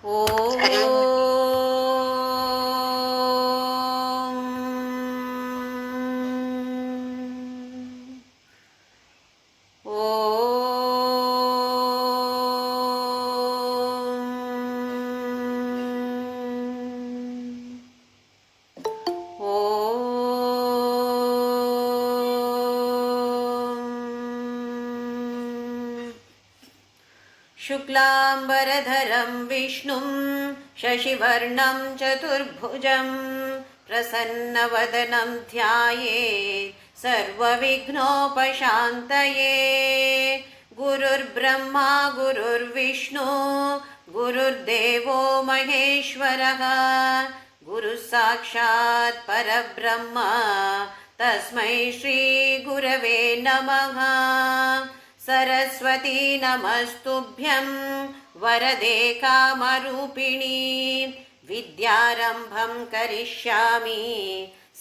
ఓం शुक्लांबरधरं विष्णुं शशिवर्णं चतुर्भुजं प्रसन्नवदनं ध्यायेत् सर्वविघ्नोपशान्तये। गुरुर्ब्रह्मा गुरुर्विष्णु गुरुर्देवो महेश्वरः गुरुसाक्षात् परब्रह्म तस्मै श्रीगुरवे नमः। सरस्वती नमस्तुभ्यं वरदे कामरूपिणी विद्यारम्भं करिष्यामि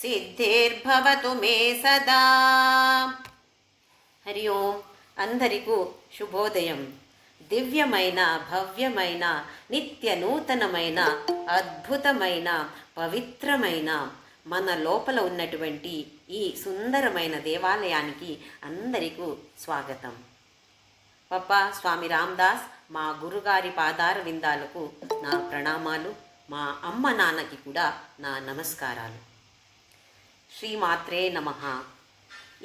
सिद्धिर्भवतु मे सदा। हरि ओं अंदरिकू शुभोदयं। దివ్యమైన భవ్యమైన నిత్య నూతనమైన అద్భుతమైన పవిత్రమైన మన లోపల ఉన్నటువంటి ఈ సుందరమైన దేవాలయానికి అందరికీ స్వాగతం. పప్పా స్వామి రామదాస్ మా గురుగారి పాదార విందాలకు నా ప్రణామాలు. మా అమ్మ నాన్నకి కూడా నా నమస్కారాలు. శ్రీమాత్రే నమః.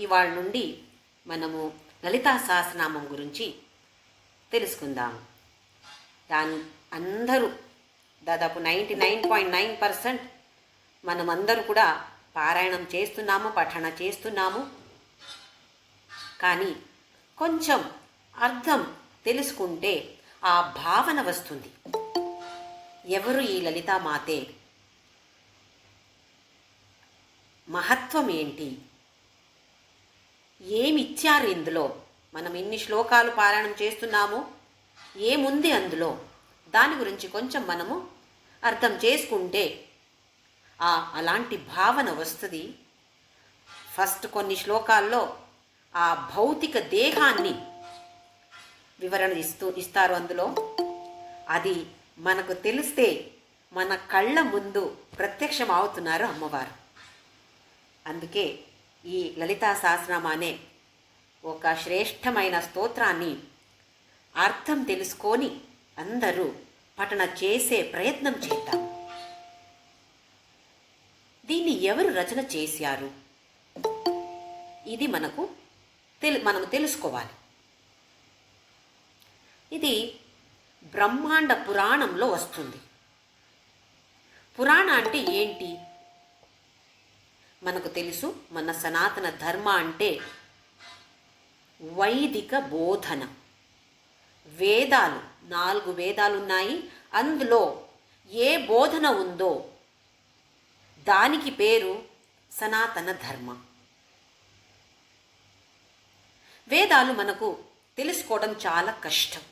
ఇవాళ నుండి మనము లలితా సహస్రనామం గురించి తెలుసుకుందాం. అందరూ దాదాపు 99.9% మనమందరూ కూడా పారాయణం చేస్తున్నాము, పఠన చేస్తున్నాము. కానీ కొంచెం అర్థం తెలుసుకుంటే ఆ భావన వస్తుంది. ఎవరు ఈ లలితామాతే, మహత్వం ఏంటి, ఏమిచ్చారు ఇందులో, మనం ఇన్ని శ్లోకాలు పారాయణం చేస్తున్నాము, ఏముంది అందులో, దాని గురించి కొంచెం మనము అర్థం చేసుకుంటే అలాంటి భావన వస్తుంది. ఫస్ట్ కొన్ని శ్లోకాల్లో ఆ భౌతిక దేహాన్ని వివరణ ఇస్తారు. అందులో అది మనకు తెలిస్తే మన కళ్ళ ముందు ప్రత్యక్షం అవుతున్నారు అమ్మవారు. అందుకే ఈ లలితా సహస్రనామం అనే ఒక శ్రేష్టమైన స్తోత్రాన్ని అర్థం తెలుసుకొని అందరూ పఠన చేసే ప్రయత్నం చేద్దాం. దీన్ని ఎవరు రచన చేశారు, ఇది మనము తెలుసుకోవాలి. ఇది బ్రహ్మాండ పురాణంలో వస్తుంది. పురాణ అంటే ఏంటి మనకు తెలుసు. మన సనాతన ధర్మ అంటే వైదిక బోధన. వేదాలు 4 వేదాలు ఉన్నాయి. అందులో ఏ బోధన ఉందో దానికి పేరు సనాతన ధర్మ. వేదాలు మనకు తెలుసుకోవడం చాలా కష్టం.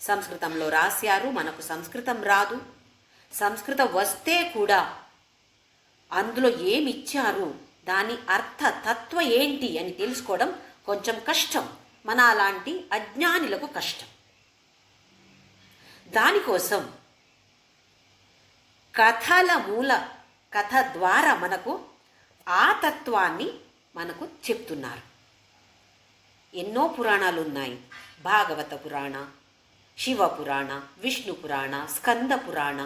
సంస్కృతంలో రాశారు, మనకు సంస్కృతం రాదు. సంస్కృతం వస్తే కూడా అందులో ఏమిచ్చారు, దాని తత్వ ఏంటి అని తెలుసుకోవడం కొంచెం కష్టం. మన అలాంటి అజ్ఞానులకు కష్టం. దానికోసం కథ ద్వారా మనకు ఆ తత్వాన్ని మనకు చెప్తున్నారు. ఎన్నో పురాణాలు ఉన్నాయి. భాగవత పురాణ, శివ పురాణ, విష్ణు పురాణ, స్కంద పురాణ,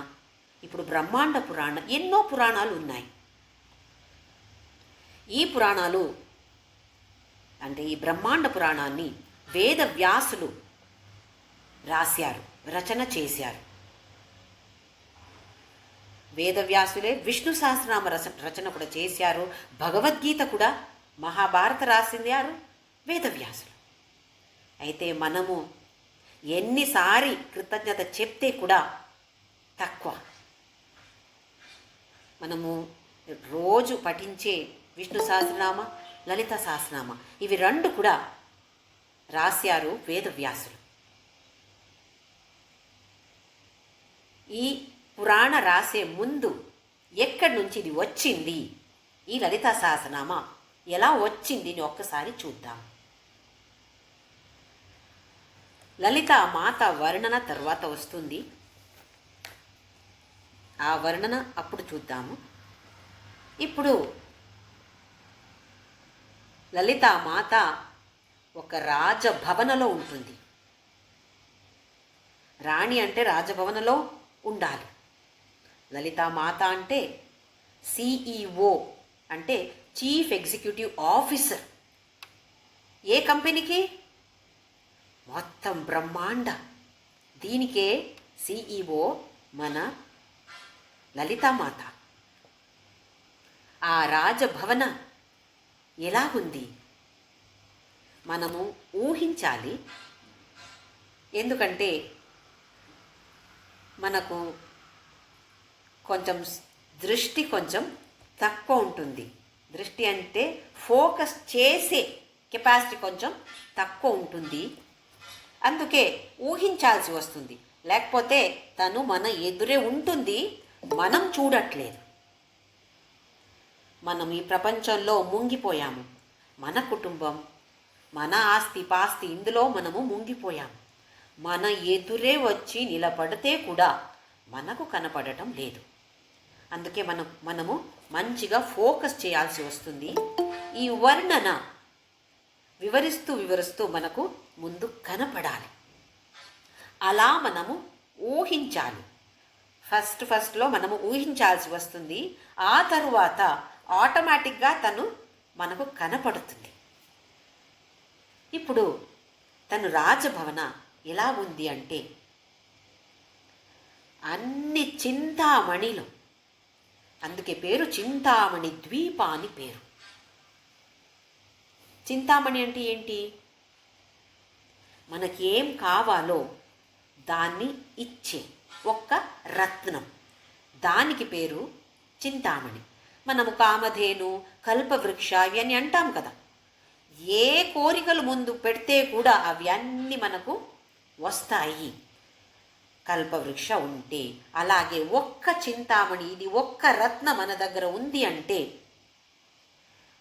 ఇప్పుడు బ్రహ్మాండ పురాణ, ఎన్నో పురాణాలు ఉన్నాయి. ఈ పురాణాలు అంటే ఈ బ్రహ్మాండ పురాణాన్ని వేదవ్యాసులు రాశారు, రచన చేశారు. వేదవ్యాసులే విష్ణు సహస్రనామ రచన కూడా చేశారు. భగవద్గీత కూడా, మహాభారత రాసింది యారు? వేదవ్యాసులు. అయితే మనము ఎన్నిసారి కృతజ్ఞత చెప్తే కూడా తక్కువ. మనము రోజు పఠించే విష్ణు సహస్రనామ, లలిత సహస్రనామ, ఇవి 2 కూడా రాశారు వేదవ్యాసులు. ఈ పురాణ రాసే ముందు ఎక్కడి నుంచి ఇది వచ్చింది, ఈ లలిత సహస్రనామ ఎలా వచ్చింది అని ఒక్కసారి చూద్దాం. లలిత మాత వర్ణన తర్వాత వస్తుంది. ఆ వర్ణన అప్పుడు చూద్దాము. ఇప్పుడు లలితామాత ఒక రాజభవనలో ఉంటుంది. రాణి అంటే రాజభవనలో ఉండాలి. లలితామాత అంటే సిఈఓ అంటే చీఫ్ ఎగ్జిక్యూటివ్ ఆఫీసర్. ఏ కంపెనీకి? మొత్తం బ్రహ్మాండ. దీనికే సిఈఓ మన లలితామాత. ఆ రాజభవన ఎలాగుంది మనము ఊహించాలి. ఎందుకంటే మనకు దృష్టి కొంచెం తక్కువ ఉంటుంది. దృష్టి అంటే ఫోకస్ చేసే కెపాసిటీ కొంచెం తక్కువ ఉంటుంది. అందుకే ఊహించాల్సి వస్తుంది. లేకపోతే తను మన ఎదురే ఉంటుంది, మనం చూడట్లేదు. మనం ఈ ప్రపంచంలో ముంగిపోయాము. మన కుటుంబం, మన ఆస్తి పాస్తి, ఇందులో మనము ముంగిపోయాము. మన ఎదురే వచ్చి నిలబడితే కూడా మనకు కనపడటం లేదు. అందుకే మనము మంచిగా ఫోకస్ చేయాల్సి వస్తుంది. ఈ వర్ణన వివరిస్తూ మనకు ముందు కనపడాలి. అలా మనము ఊహించాలి. ఫస్ట్లో మనము ఊహించాల్సి వస్తుంది. ఆ తరువాత ఆటోమేటిక్గా తను మనకు కనపడుతుంది. ఇప్పుడు తను రాజభవన ఎలా ఉంది అంటే అన్ని చింతామణిలు, అందుకే పేరు చింతామణి ద్వీప అని పేరు. చింతామణి అంటే ఏంటి? మనకి ఏం కావాలో దాన్ని ఇచ్చే ఒక్క రత్నం, దానికి పేరు చింతామణి. మనము కామధేను, కల్పవృక్ష ఇవన్నీ అంటాం కదా. ఏ కోరికలు ముందు పెడితే కూడా అవి అన్నీ మనకు వస్తాయి కల్పవృక్ష ఉంటే. అలాగే ఒక్క చింతామణి, ఇది ఒక్క రత్న మన దగ్గర ఉంది అంటే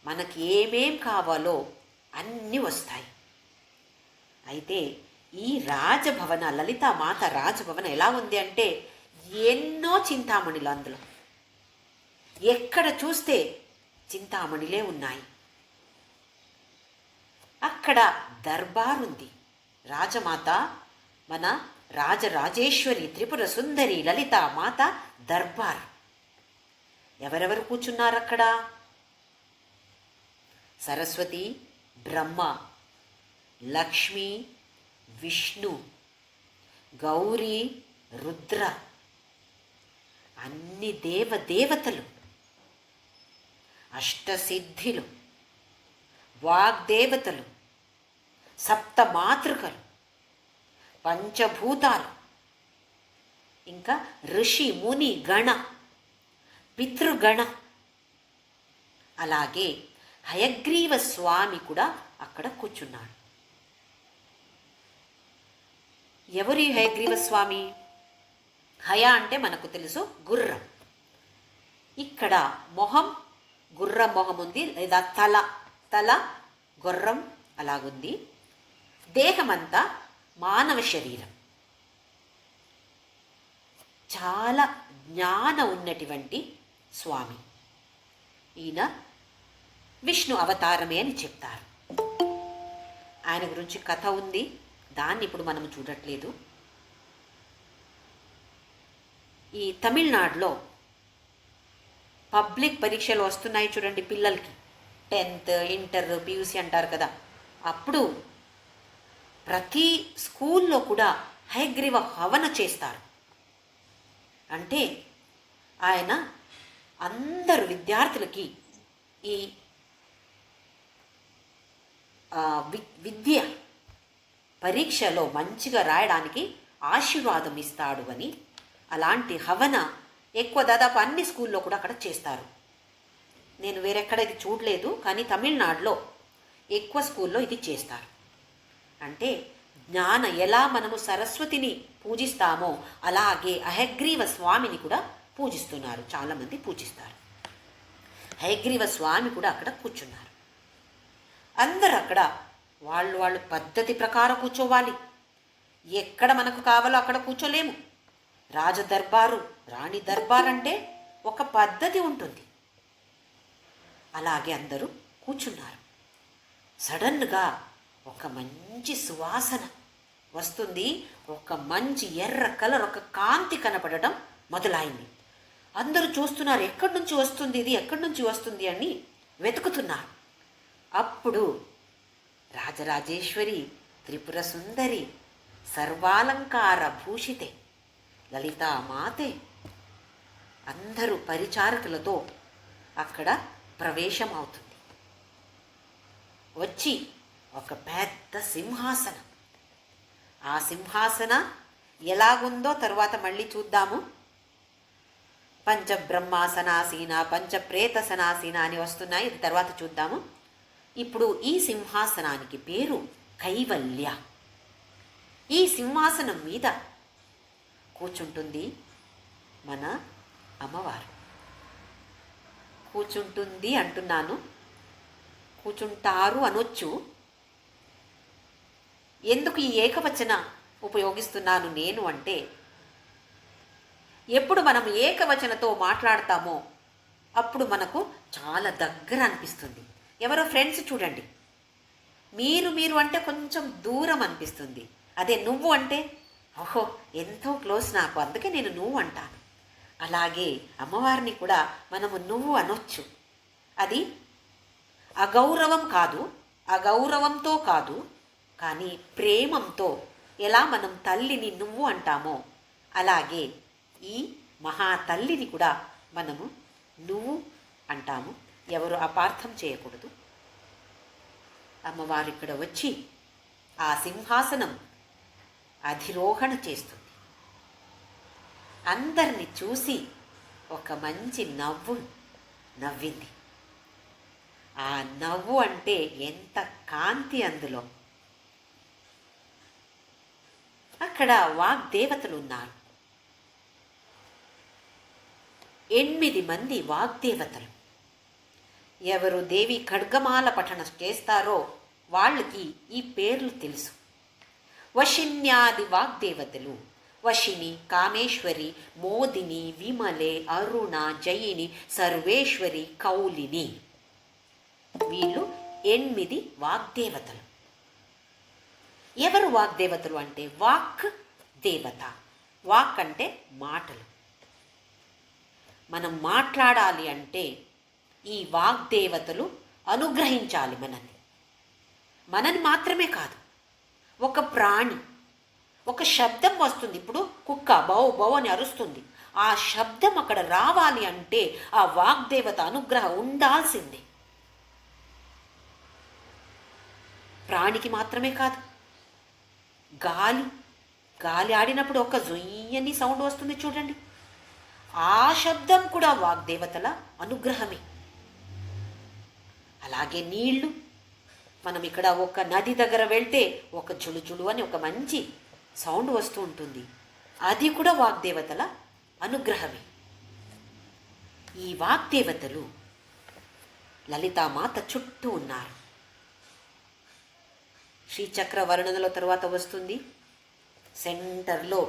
మనకి ఏమేం కావాలో అన్నీ వస్తాయి. అయితే ఈ రాజభవన, లలితామాత రాజభవన ఎలా ఉంది అంటే ఎన్నో చింతామణిలు. అందులో ఎక్కడ చూస్తే చింతామణిలే ఉన్నాయి. అక్కడ దర్బార్ ఉంది. రాజమాత మన రాజరాజేశ్వరి త్రిపుర సుందరి లలితామాత దర్బార్. ఎవరెవరు కూర్చున్నారు అక్కడ? సరస్వతి, బ్రహ్మ, లక్ష్మి, విష్ణు, గౌరీ, రుద్ర, అన్ని దేవతలు, అష్టసిద్ధిలు, వాగ్దేవతలు, సప్తమాతృకలు, పంచభూతాలు, ఇంకా ఋషి ముని గణ, పితృగణ, అలాగే హయగ్రీవ స్వామి కూడా అక్కడ కూర్చున్నాడు. ఎవరి హయగ్రీవ స్వామి? హయ అంటే మనకు తెలుసు గుర్రం. ఇక్కడ మొహం గుర్రం మొహం ఉంది, లేదా తల గుర్రం అలాగుంది. దేహమంతా మానవ శరీరం. చాలా జ్ఞానం ఉన్నటువంటి స్వామి. ఈయన విష్ణు అవతారమే అని చెప్తారు. ఆయన గురించి కథ ఉంది, దాన్ని ఇప్పుడు మనం చూడట్లేదు. ఈ తమిళనాడులో పబ్లిక్ పరీక్షలు వస్తున్నాయి చూడండి పిల్లలకి, 10th, ఇంటర్, పియూసీ అంటారు కదా. అప్పుడు ప్రతి స్కూల్లో కూడా హయగ్రీవ హవన చేస్తారు. అంటే ఆయన అందరు విద్యార్థులకి ఈ విద్య పరీక్షలో మంచిగా రాయడానికి ఆశీర్వాదం ఇస్తాడు అని. అలాంటి హవన ఎక్కువ దాదాపు అన్ని స్కూల్లో కూడా అక్కడ చేస్తారు. నేను వేరెక్కడ ఇది చూడలేదు, కానీ తమిళనాడులో ఎక్కువ స్కూల్లో ఇది చేస్తారు. అంటే ఎలా మనము సరస్వతిని పూజిస్తామో అలాగే హయగ్రీవ స్వామిని కూడా పూజిస్తున్నారు. చాలామంది పూజిస్తారు. హయగ్రీవ స్వామి కూడా అక్కడ కూర్చున్నారు. అందరు అక్కడ వాళ్ళు పద్ధతి ప్రకారం కూర్చోవాలి. ఎక్కడ మనకు కావాలో అక్కడ కూర్చోలేము. రాజదర్బారు, రాణి దర్బార్ అంటే ఒక పద్ధతి ఉంటుంది. అలాగే అందరూ కూర్చున్నారు. సడన్గా ఒక మంచి సువాసన వస్తుంది. ఒక మంచి ఎర్ర కలర్, ఒక కాంతి కనపడడం మొదలైంది. అందరూ చూస్తున్నారు, ఎక్కడి నుంచి వస్తుంది ఇది, ఎక్కడి నుంచి వస్తుంది అని వెతుకుతున్నారు. అప్పుడు రాజరాజేశ్వరి, త్రిపుర సుందరి, సర్వాలంకార భూషితే లలితామాతే అందరూ పరిచారకులతో అక్కడ ప్రవేశం అవుతుంది. వచ్చి ఒక పెద్ద సింహాసనం, ఆ సింహాసన ఎలాగుందో తర్వాత మళ్ళీ చూద్దాము. పంచబ్రహ్మాసనాసీన, పంచప్రేతసనాసీన అని వస్తున్నాయి, ఇది తర్వాత చూద్దాము. ఇప్పుడు ఈ సింహాసనానికి పేరు కైవల్య. ఈ సింహాసనం మీద కూర్చుంటుంది మన అమ్మవారు. కూర్చుంటుంది అంటున్నాను, కూర్చుంటారు అనొచ్చు. ఎందుకు ఈ ఏకవచన ఉపయోగిస్తున్నాను నేను అంటే, ఎప్పుడు మనం ఏకవచనతో మాట్లాడతామో అప్పుడు మనకు చాలా దగ్గర అనిపిస్తుంది. ఎవరో ఫ్రెండ్స్ చూడండి, మీరు అంటే కొంచెం దూరం అనిపిస్తుంది. అదే నువ్వు అంటే ఓహో ఎంతో క్లోజ్ నాకు, అందుకే నేను నువ్వు అంటాను. అలాగే అమ్మవారిని కూడా మనము నువ్వు అనొచ్చు. అది అగౌరవం కాదు, అగౌరవంతో కాదు, కానీ ప్రేమంతో ఎలా మనం తల్లిని నువ్వు అంటామో అలాగే ఈ మహాతల్లిని కూడా మనము నువ్వు అంటాము. ఎవరు అపార్థం చేయకూడదు. అమ్మవారు ఇక్కడ వచ్చి ఆ సింహాసనం అధిరోహణ చేస్తుంది. అందరిని చూసి ఒక మంచి నవ్వు నవ్వింది. ఆ నవ్వు అంటే ఎంత కాంతి అందులో. అక్కడ వాగ్దేవతలు ఉన్నారు. 8 మంది వాగ్దేవతలు. ఎవరు దేవి ఖడ్గమాల పఠన చేస్తారో వాళ్ళకి ఈ పేర్లు తెలుసు. వశిన్యాది వాగ్దేవతలు వశిని, కామేశ్వరి, మోదిని, విమలే, అరుణ, జయిని, సర్వేశ్వరి, కౌలిని. వీళ్ళు 8 వాగ్దేవతలు. ఎవరు వాగ్దేవతలు అంటే వాక్ దేవత. వాక్ అంటే మాటలు. మనం మాట్లాడాలి అంటే ఈ వాగ్దేవతలు అనుగ్రహించాలి మనని మాత్రమే కాదు, ఒక ప్రాణి, ఒక శబ్దం వస్తుంది. ఇప్పుడు కుక్క బౌ బౌ అని అరుస్తుంది. ఆ శబ్దం అక్కడ రావాలి అంటే ఆ వాగ్దేవత అనుగ్రహం ఉండాల్సిందే. ప్రాణికి మాత్రమే కాదు, గాలి ఆడినప్పుడు ఒక జొయ్యని సౌండ్ వస్తుంది చూడండి, ఆ శబ్దం కూడా వాగ్దేవతల అనుగ్రహమే. అలాగే నీళ్లు, మనం ఇక్కడ ఒక నది దగ్గర వెళ్తే ఒక జుళుజుళు అని ఒక మంచి సౌండ్ వస్తూ ఉంటుంది, అది కూడా వాగ్దేవతల అనుగ్రహమే. ఈ వాగ్దేవతలు లలితామాత చుట్టూ ఉన్నారు. శ్రీచక్ర వర్ణనలో తరువాత వస్తుంది. సెంటర్లో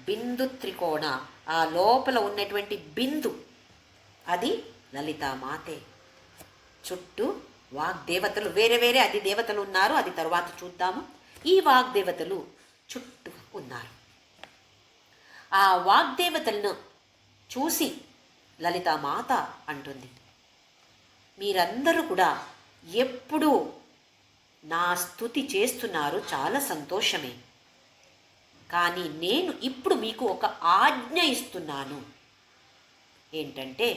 బిందు త్రికోణ, ఆ లోపల ఉన్నటువంటి బిందు అది లలితామాతే. చుట్టూ వాగ్దేవతలు వేరే వేరే అది దేవతలు ఉన్నారు, అది తరువాత చూద్దాము. ఈ వాగ్దేవతలు చుట్టూ ఉన్నారు. ఆ వాగ్దేవతలను చూసి లలితామాత అంటుంది, మీరందరూ కూడా ఎప్పుడూ నా స్తుతి చేస్తున్నారు, చాలా సంతోషమే. కానీ నేను ఇప్పుడు మీకు ఒక ఆజ్ఞ ఇస్తున్నాను. ఏంటంటే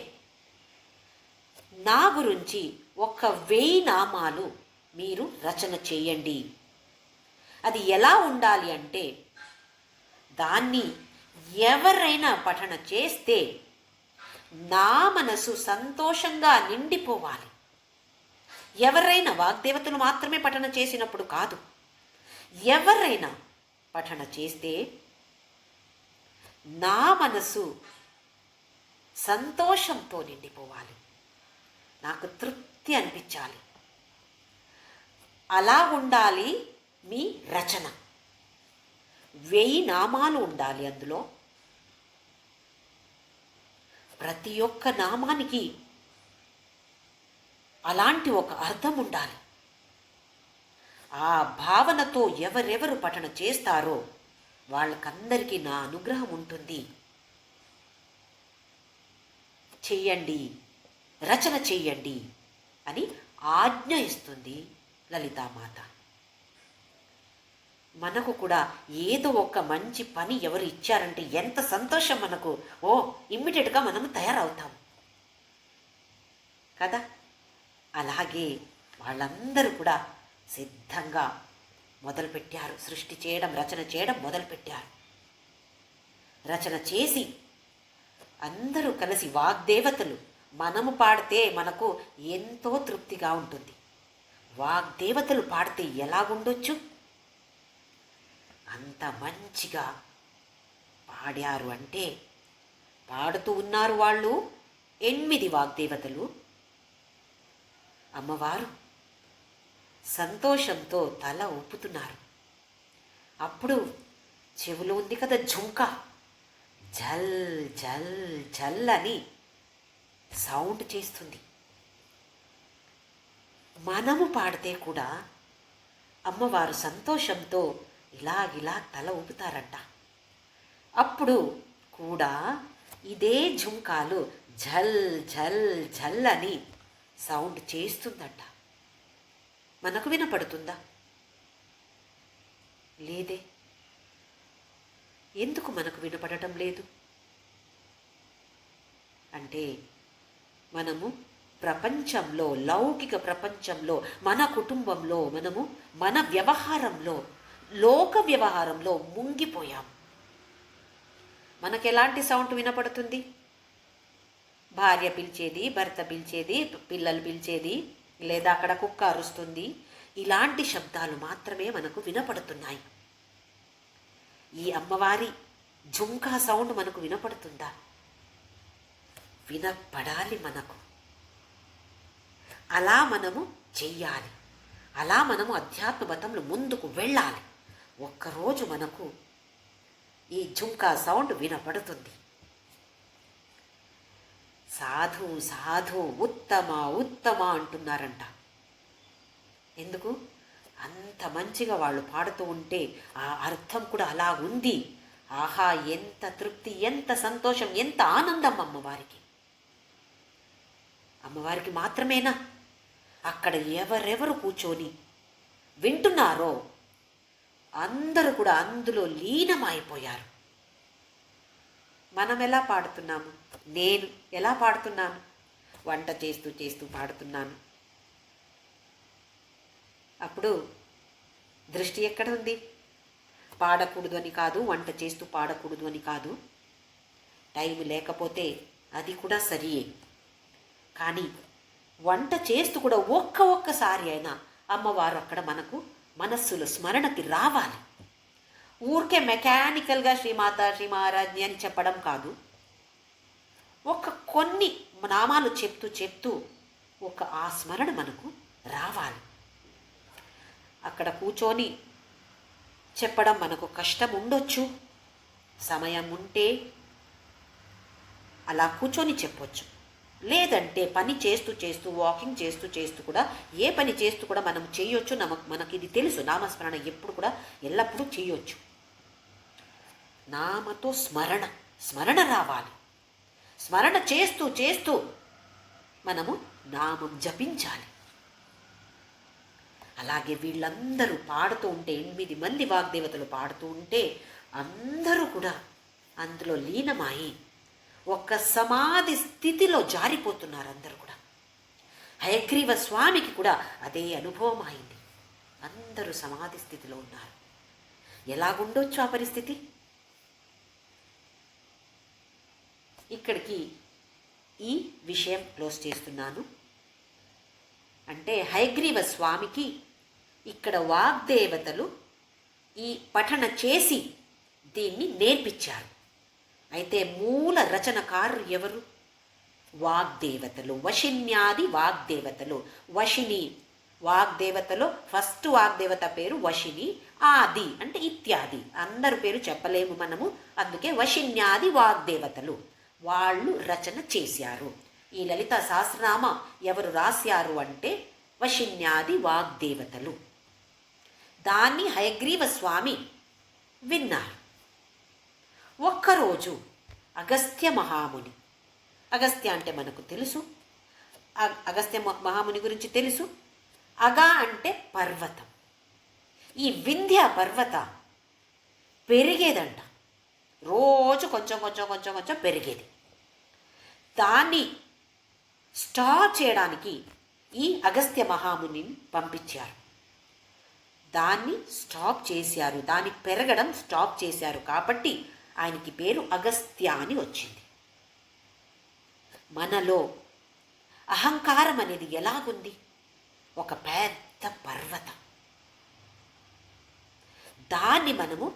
నా గురించి 1000 నామాలు మీరు రచన చేయండి. అది ఎలా ఉండాలి అంటే దాన్ని ఎవరైనా పఠన చేస్తే నా మనసు సంతోషంగా నిండిపోవాలి. ఎవరైనా వాగ్దేవతలు మాత్రమే పఠన చేసినప్పుడు కాదు, ఎవరైనా పఠన చేస్తే నా మనసు సంతోషంతో నిండిపోవాలి, నాకు తృప్తి అనిపించాలి. అలా ఉండాలి మీ రచన. 1000 నామాలు ఉండాలి అందులో. ప్రతి ఒక్క నామానికి అలాంటి ఒక అర్థం ఉండాలి. ఆ భావనతో ఎవరెవరు పఠన చేస్తారో వాళ్ళకందరికీ నా అనుగ్రహం ఉంటుంది. చెయ్యండి, రచన చెయ్యండి అని ఆజ్ఞ ఇస్తుంది లలితామాత. మనకు కూడా ఏదో ఒక మంచి పని ఎవరు ఇచ్చారంటే ఎంత సంతోషం మనకు. ఇమ్మీడియట్గా మనము తయారవుతాం కదా. అలాగే వాళ్ళందరూ కూడా సిద్ధంగా మొదలుపెట్టారు. సృష్టి చేయడం, రచన చేయడం మొదలుపెట్టారు. రచన చేసి అందరూ కలిసి వాగ్దేవతలు, మనము పాడితే మనకు ఎంతో తృప్తిగా ఉంటుంది. వాగ్దేవతలు పాడితే ఎలాగుండొచ్చు? అంత మంచిగా పాడారు. అంటే పాడుతూ ఉన్నారు వాళ్ళు 8 వాగ్దేవతలు. అమ్మవారు సంతోషంతో తల ఊపుతున్నారు. అప్పుడు చెవులో ఉంది కదా ఝుంకా, జల్ జల్ జల్ అని సౌండ్ చేస్తుంది. మనము పాడితే కూడా అమ్మవారు సంతోషంతో ఇలాగిలా తల ఊపుతారంట. అప్పుడు కూడా ఇదే ఝుంకాలు ఝల్ ఝల్ ఝల్ అని సౌండ్ చేస్తుందంట. మనకు వినపడుతుందా? లేదే. ఎందుకు మనకు వినపడటం లేదు? అంటే మనము ప్రపంచంలో, లౌకిక ప్రపంచంలో, మన కుటుంబంలో, మనము మన వ్యవహారంలో, లోక వ్యవహారంలో ముంగిపోయాం. మనకెలాంటి సౌండ్ వినపడుతుంది? భార్య పిలిచేది, భర్త పిలిచేది, పిల్లలు పిలిచేది, లేదా అక్కడ కుక్క అరుస్తుంది. ఇలాంటి శబ్దాలు మాత్రమే మనకు వినపడుతున్నాయి. ఈ అమ్మవారి ఝుంకా సౌండ్ మనకు వినపడుతుందా? వినపడాలి మనకు. అలా మనము చెయ్యాలి. అలా మనము అధ్యాత్మబతంలో ముందుకు వెళ్ళాలి. ఒక్కరోజు మనకు ఈ ఝుంకా సౌండ్ వినపడుతుంది. సాధు సాధు, ఉత్తమ ఉత్తమ అంటున్నారంట. ఎందుకు? అంత మంచిగా వాళ్ళు పాడుతూ ఉంటే ఆ అర్థం కూడా అలా ఉంది. ఆహా, ఎంత తృప్తి, ఎంత సంతోషం, ఎంత ఆనందం అమ్మవారికి. అమ్మవారికి మాత్రమేనా? అక్కడ ఎవరెవరు కూర్చొని వింటున్నారో అందరూ కూడా అందులో లీనమైపోయారు. మనం ఎలా పాడుతున్నాము? నేను ఎలా పాడుతున్నాను? వంట చేస్తూ చేస్తూ పాడుతున్నాను. అప్పుడు దృష్టి ఎక్కడ ఉంది? పాడకూడదు అని కాదు, వంట చేస్తూ పాడకూడదు అని కాదు. టైం లేకపోతే అది కూడా సరియే. కానీ వంట చేస్తూ కూడా ఒక్కసారి అయినా అమ్మవారు అక్కడ మనకు మనస్సులో స్మరణకి రావాలి. ఊరికే మెకానికల్గా శ్రీమాత శ్రీ మహారాజ్ని అని చెప్పడం కాదు. కొన్ని నామాలు చెప్తూ చెప్తూ ఆ స్మరణ మనకు రావాలి. అక్కడ కూర్చొని చెప్పడం మనకు కష్టం ఉండొచ్చు. సమయం ఉంటే అలా కూర్చొని చెప్పొచ్చు. లేదంటే పని చేస్తూ చేస్తూ, వాకింగ్ చేస్తూ చేస్తూ కూడా, ఏ పని చేస్తూ కూడా మనం చేయొచ్చు. మనకి ఇది తెలుసు. నామస్మరణ ఎప్పుడు కూడా ఎల్లప్పుడూ చేయొచ్చు. నామతో స్మరణ రావాలి. స్మరణ చేస్తూ చేస్తూ మనము నామం జపించాలి. అలాగే వీళ్ళందరూ పాడుతూ ఉంటే, 8 మంది వాగ్దేవతలు పాడుతూ ఉంటే అందరూ కూడా అందులో లీనమై ఒక సమాధి స్థితిలో జారిపోతున్నారు అందరూ కూడా. హయగ్రీవ స్వామికి కూడా అదే అనుభవం అయింది. అందరూ సమాధి స్థితిలో ఉన్నారు. ఎలాగుండొచ్చు ఆ పరిస్థితి? ఇక్కడికి ఈ విషయం క్లోజ్ చేస్తున్నాను. అంటే హయగ్రీవ స్వామికి ఇక్కడ వాగ్దేవతలు ఈ పఠన చేసి దీన్ని నేర్పించారు. అయితే మూల రచనకారులు ఎవరు? వాగ్దేవతలు, వశిన్యాది వాగ్దేవతలు. వశిని వాగ్దేవతలో ఫస్ట్ వాగ్దేవత పేరు వశిని. ఆది అంటే ఇత్యాది, అందరి పేరు చెప్పలేము మనము, అందుకే వశిన్యాది వాగ్దేవతలు. వాళ్ళు రచన చేశారు. ఈ లలిత సహస్రనామ ఎవరు రాశారు అంటే వశిన్యాది వాగ్దేవతలు. దాన్ని హయగ్రీవ స్వామి విన్నారు. ఒక్కరోజు అగస్త్య మహాముని, అగస్త్య అంటే మనకు తెలుసు, అగస్త్య మహాముని గురించి తెలుసు. అగా అంటే పర్వతం. ఈ వింధ్య పర్వత పెరిగేదంట, రోజు కొంచెం కొంచెం కొంచెం కొంచెం పెరిగేది. దాన్ని స్టాప్ చేయడానికి ఈ అగస్త్య మహామునిని పంపించారు. దాన్ని స్టాప్ చేశారు, దాన్ని పెరగడం స్టాప్ చేశారు. కాబట్టి ఆయనకి పేరు అగస్త్య అని వచ్చింది. మనలో అహంకారం అనేది ఎలాగుంది? ఒక పెద్ద పర్వతం. దాన్ని మనము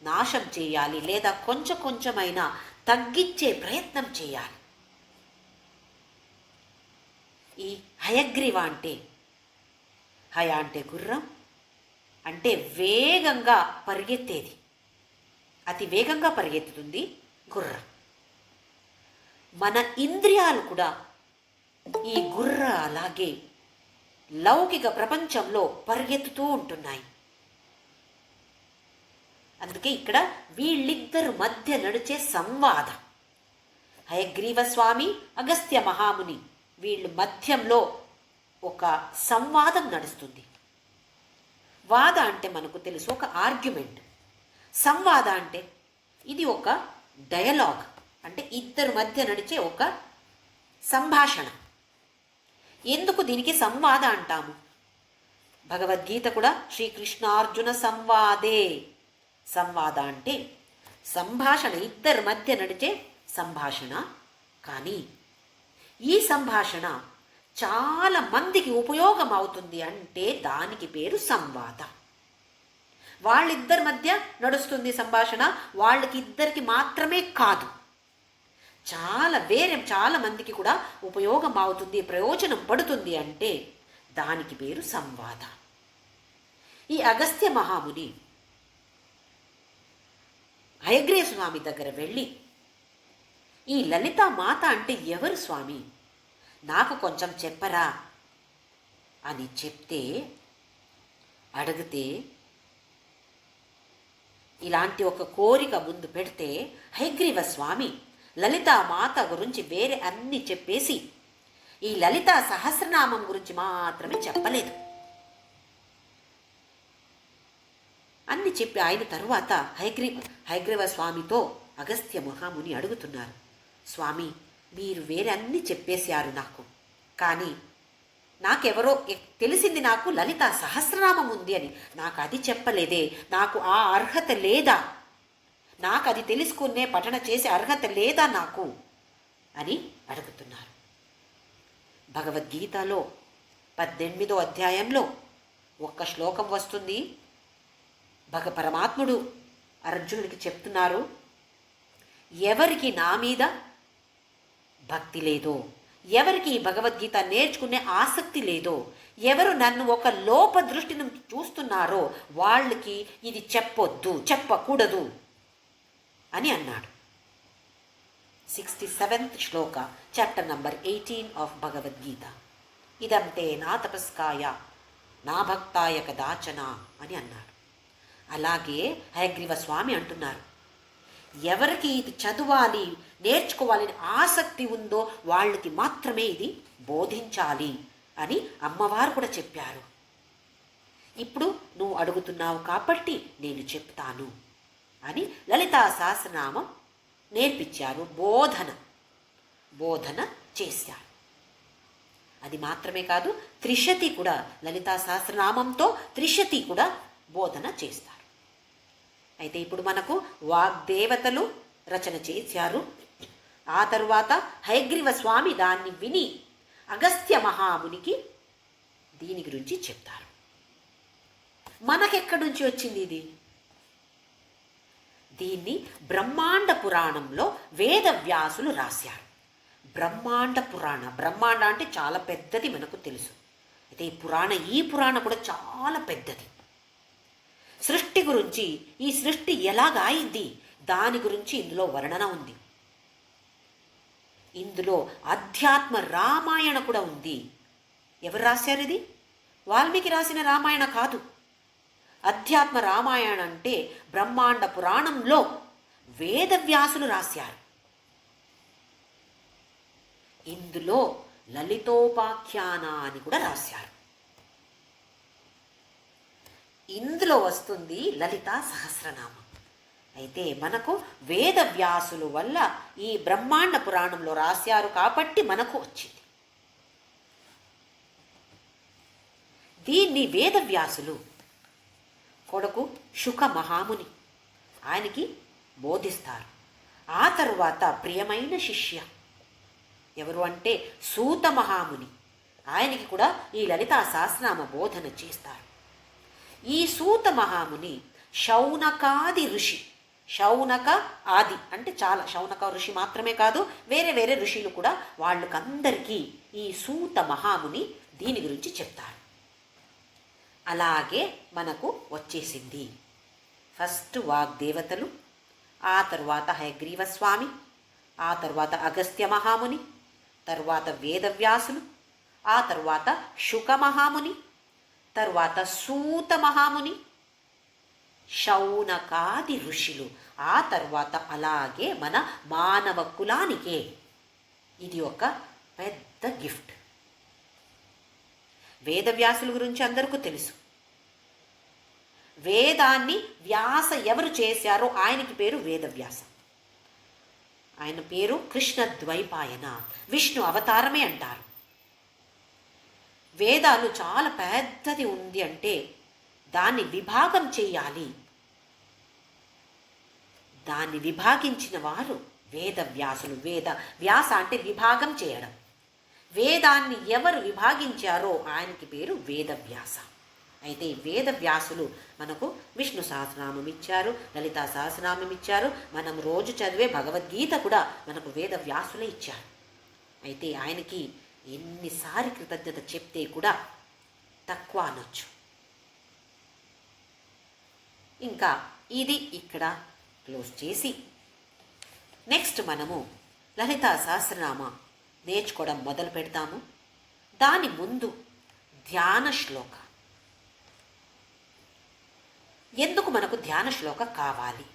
నాశం చేయాలి, లేదా కొంచెం కొంచెమైనా తగ్గించే ప్రయత్నం చేయాలి. ఈ హయగ్రీవ అంటే, హయ అంటే గుర్రం, అంటే వేగంగా పరిగెత్తేది, అతి వేగంగా పరిగెత్తుతుంది గుర్రం. మన ఇంద్రియాలు కూడా ఈ గుర్ర అలాగే లౌకిక ప్రపంచంలో పరిగెత్తుతూ ఉంటున్నాయి. అందుకే ఇక్కడ వీళ్ళిద్దరు మధ్య నడిచే సంవాదం, హయగ్రీవ స్వామి అగస్త్య మహాముని వీళ్ళు మధ్యంలో ఒక సంవాదం నడుస్తుంది. వాద అంటే మనకు తెలుసు, ఒక ఆర్గ్యుమెంట్. సంవాద అంటే ఇది ఒక డయలాగ్, అంటే ఇద్దరు మధ్య నడిచే ఒక సంభాషణ. ఎందుకు దీనికి సంవాద అంటాము? భగవద్గీత కూడా శ్రీకృష్ణార్జున సంవాదే. సంవాద అంటే సంభాషణ, ఇద్దరి మధ్య నడిచే సంభాషణ. కానీ ఈ సంభాషణ చాలా మందికి ఉపయోగం అవుతుంది అంటే దానికి పేరు సంవాద. వాళ్ళిద్దరి మధ్య నడుస్తుంది సంభాషణ, వాళ్ళకి ఇద్దరికి మాత్రమే కాదు, చాలా మందికి కూడా ఉపయోగం అవుతుంది, ప్రయోజనం పడుతుంది అంటే దానికి పేరు సంవాద. ఈ అగస్త్య మహాముని హయగ్రీవ స్వామి దగ్గర వెళ్ళి, ఈ లలితా మాత అంటే ఎవరు స్వామి, నాకు కొంచెం చెప్పరా అని అడిగితే, ఇలాంటి ఒక కోరిక ముందు పెడితే హయగ్రీవ స్వామి లలితా మాత గురించి వేరే అన్ని చెప్పేసి ఈ లలితా సహస్రనామం గురించి మాత్రమే చెప్పలేదు. అన్ని చెప్పి ఆయన తరువాత హయగ్రీవ స్వామితో అగస్త్య మహాముని అడుగుతున్నారు, స్వామి మీరు వేరే అన్ని చెప్పేశారు నాకు, కానీ నాకెవరో తెలిసింది, నాకు లలితా సహస్రనామం ఉంది అని, నాకు అది చెప్పలేదే, నాకు ఆ అర్హత లేదా, నాకు అది తెలుసుకునే పఠన చేసే అర్హత లేదా నాకు అని అడుగుతున్నారు. భగవద్గీతలో 18వ అధ్యాయంలో ఒక్క శ్లోకం వస్తుంది. పరమాత్ముడు అర్జునుడికి చెప్తున్నారు, ఎవరికి నా మీద భక్తి లేదో, ఎవరికి ఈ భగవద్గీత నేర్చుకునే ఆసక్తి లేదో, ఎవరు నన్ను ఒక లోప దృష్టిని చూస్తున్నారో వాళ్ళకి ఇది చెప్పకూడదు అని అన్నాడు. 67th శ్లోక, చాప్టర్ నంబర్ 18 ఆఫ్ భగవద్గీత. ఇదంతే నా తపస్కాయ నా భక్తాయ కదాచన అని అన్నాడు. అలాగే హయగ్రీవ స్వామి అంటున్నారు, ఎవరికి ఇది చదవాలి నేర్చుకోవాలని ఆసక్తి ఉందో వాళ్ళకి మాత్రమే ఇది బోధించాలి అని అమ్మవారు కూడా చెప్పారు. ఇప్పుడు నువ్వు అడుగుతున్నావు కాబట్టి నేను చెప్తాను అని లలితా సహస్రనామం నేర్పించారు, బోధన చేశారు. అది మాత్రమే కాదు, త్రిశతి కూడా, లలితా సహస్రనామంతో త్రిశతి కూడా బోధన చేస్తారు. అయితే ఇప్పుడు మనకు వాగ్దేవతలు రచన చేశారు. ఆ తరువాత హయగ్రీవ స్వామి దాన్ని విని అగస్త్య మహామునికి దీని గురించి చెప్తారు. మనకెక్కడి నుంచి వచ్చింది ఇది? దీన్ని బ్రహ్మాండ పురాణంలో వేదవ్యాసులు రాశారు. బ్రహ్మాండ బ్రహ్మాండ అంటే చాలా పెద్దది మనకు తెలుసు. అయితే ఈ పురాణం కూడా చాలా పెద్దది. సృష్టి గురించి, ఈ సృష్టి ఎలాగాయింది దాని గురించి ఇందులో వర్ణన ఉంది. ఇందులో అధ్యాత్మ రామాయణ కూడా ఉంది. ఎవరు రాశారు ఇది? వాల్మీకి రాసిన రామాయణ కాదు. అధ్యాత్మ రామాయణ అంటే బ్రహ్మాండ పురాణంలో వేదవ్యాసులు రాశారు. ఇందులో లలితోపాఖ్యాన అని కూడా రాశారు. ఇందులో వస్తుంది లలితా సహస్రనామం. అయితే మనకు వేదవ్యాసులు వల్ల ఈ బ్రహ్మాండ పురాణంలో రాశారు కాబట్టి మనకు వచ్చింది. దీన్ని వేదవ్యాసులు కొడుకు శుక మహాముని ఆయనకి బోధిస్తారు. ఆ తరువాత ప్రియమైన శిష్య ఎవరు అంటే సూత మహాముని, ఆయనకి కూడా ఈ లలితా సహస్రనామ బోధన చేస్తారు. ఈ సూత మహాముని శౌనకాది ఋషి, శౌనక ఆది అంటే చాలా, శౌనక ఋషి మాత్రమే కాదు, వేరే వేరే ఋషులు కూడా వాళ్ళకందరికీ ఈ సూత మహాముని దీని గురించి చెప్తారు. అలాగే మనకు వచ్చేసింది. ఫస్ట్ వాగ్దేవతలు, ఆ తర్వాత హయగ్రీవస్వామి, ఆ తర్వాత అగస్త్య మహాముని, తర్వాత వేదవ్యాసులు, ఆ తర్వాత శుక మహాముని, తర్వాత సూత మహాముని, శౌనకాది ఋషులు, ఆ తర్వాత అలాగే మన మానవ కులానికే ఇది ఒక పెద్ద గిఫ్ట్. వేదవ్యాసుల గురించి అందరికీ తెలుసు. వేదాన్ని వ్యాస ఎవరు చేశారో ఆయనకి పేరు వేదవ్యాస. ఆయన పేరు కృష్ణ ద్వైపాయన, విష్ణు అవతారమే అంటారు. వేదాలు చాలా పెద్దది ఉంది అంటే దాన్ని విభాగం చేయాలి. దాన్ని విభాగించిన వారు వేదవ్యాసులు. వేద వ్యాస అంటే విభాగం చేయడం. వేదాన్ని ఎవరు విభాగించారో ఆయనకి పేరు వేదవ్యాస. అయితే వేదవ్యాసులు మనకు విష్ణు సహస్రనామం ఇచ్చారు, లలితా సహస్రనామం ఇచ్చారు. మనం రోజు చదివే భగవద్గీత కూడా మనకు వేదవ్యాసులే ఇచ్చారు. అయితే ఆయనకి ఎన్నిసారి కృతజ్ఞత చెప్తే కూడా తక్కువ అనొచ్చు. ఇంకా ఇది ఇక్కడ క్లోజ్ చేసి నెక్స్ట్ మనము లలితా సహస్రనామ నేర్చుకోవడం మొదలు పెడతాము. దాని ముందు ధ్యాన శ్లోక. ఎందుకు మనకు ధ్యాన శ్లోక కావాలి?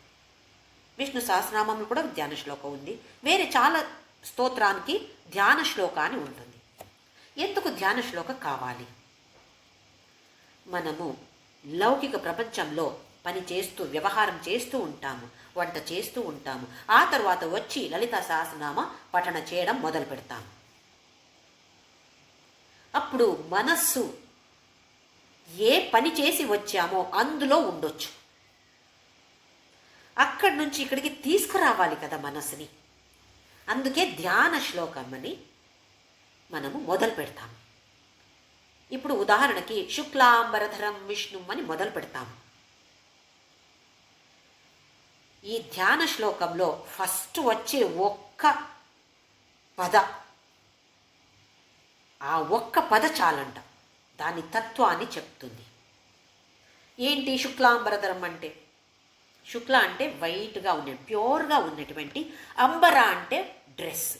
విష్ణు సహస్రనామంలో కూడా ధ్యాన శ్లోక ఉంది, వేరే చాలా స్తోత్రానికి ధ్యాన శ్లోక అని ఉంటుంది. ఎందుకు ధ్యాన శ్లోక కావాలి? మనము లౌకిక ప్రపంచంలో పని చేస్తూ వ్యవహారం చేస్తూ ఉంటాము, వంట చేస్తూ ఉంటాము. ఆ తర్వాత వచ్చి లలితా సహస్రనామ పఠన చేయడం మొదలు పెడతాము. అప్పుడు మనస్సు ఏ పని చేసి వచ్చామో అందులో ఉండొచ్చు. అక్కడి నుంచి ఇక్కడికి తీసుకురావాలి కదా మనస్సుని. అందుకే ధ్యాన శ్లోకం అని మనము మొదలు పెడతాము. ఇప్పుడు ఉదాహరణకి శుక్లాంబరధరం విష్ణు అని మొదలు పెడతాము. ఈ ధ్యాన శ్లోకంలో ఫస్ట్ వచ్చే ఒక్క పద, ఆ ఒక్క పద చాలంట దాని తత్వాన్ని చెప్తుంది. ఏంటి శుక్లాంబరధరం అంటే? శుక్ల అంటే వైట్గా ఉండే, ప్యూర్గా ఉన్నటువంటి, అంబర అంటే డ్రెస్,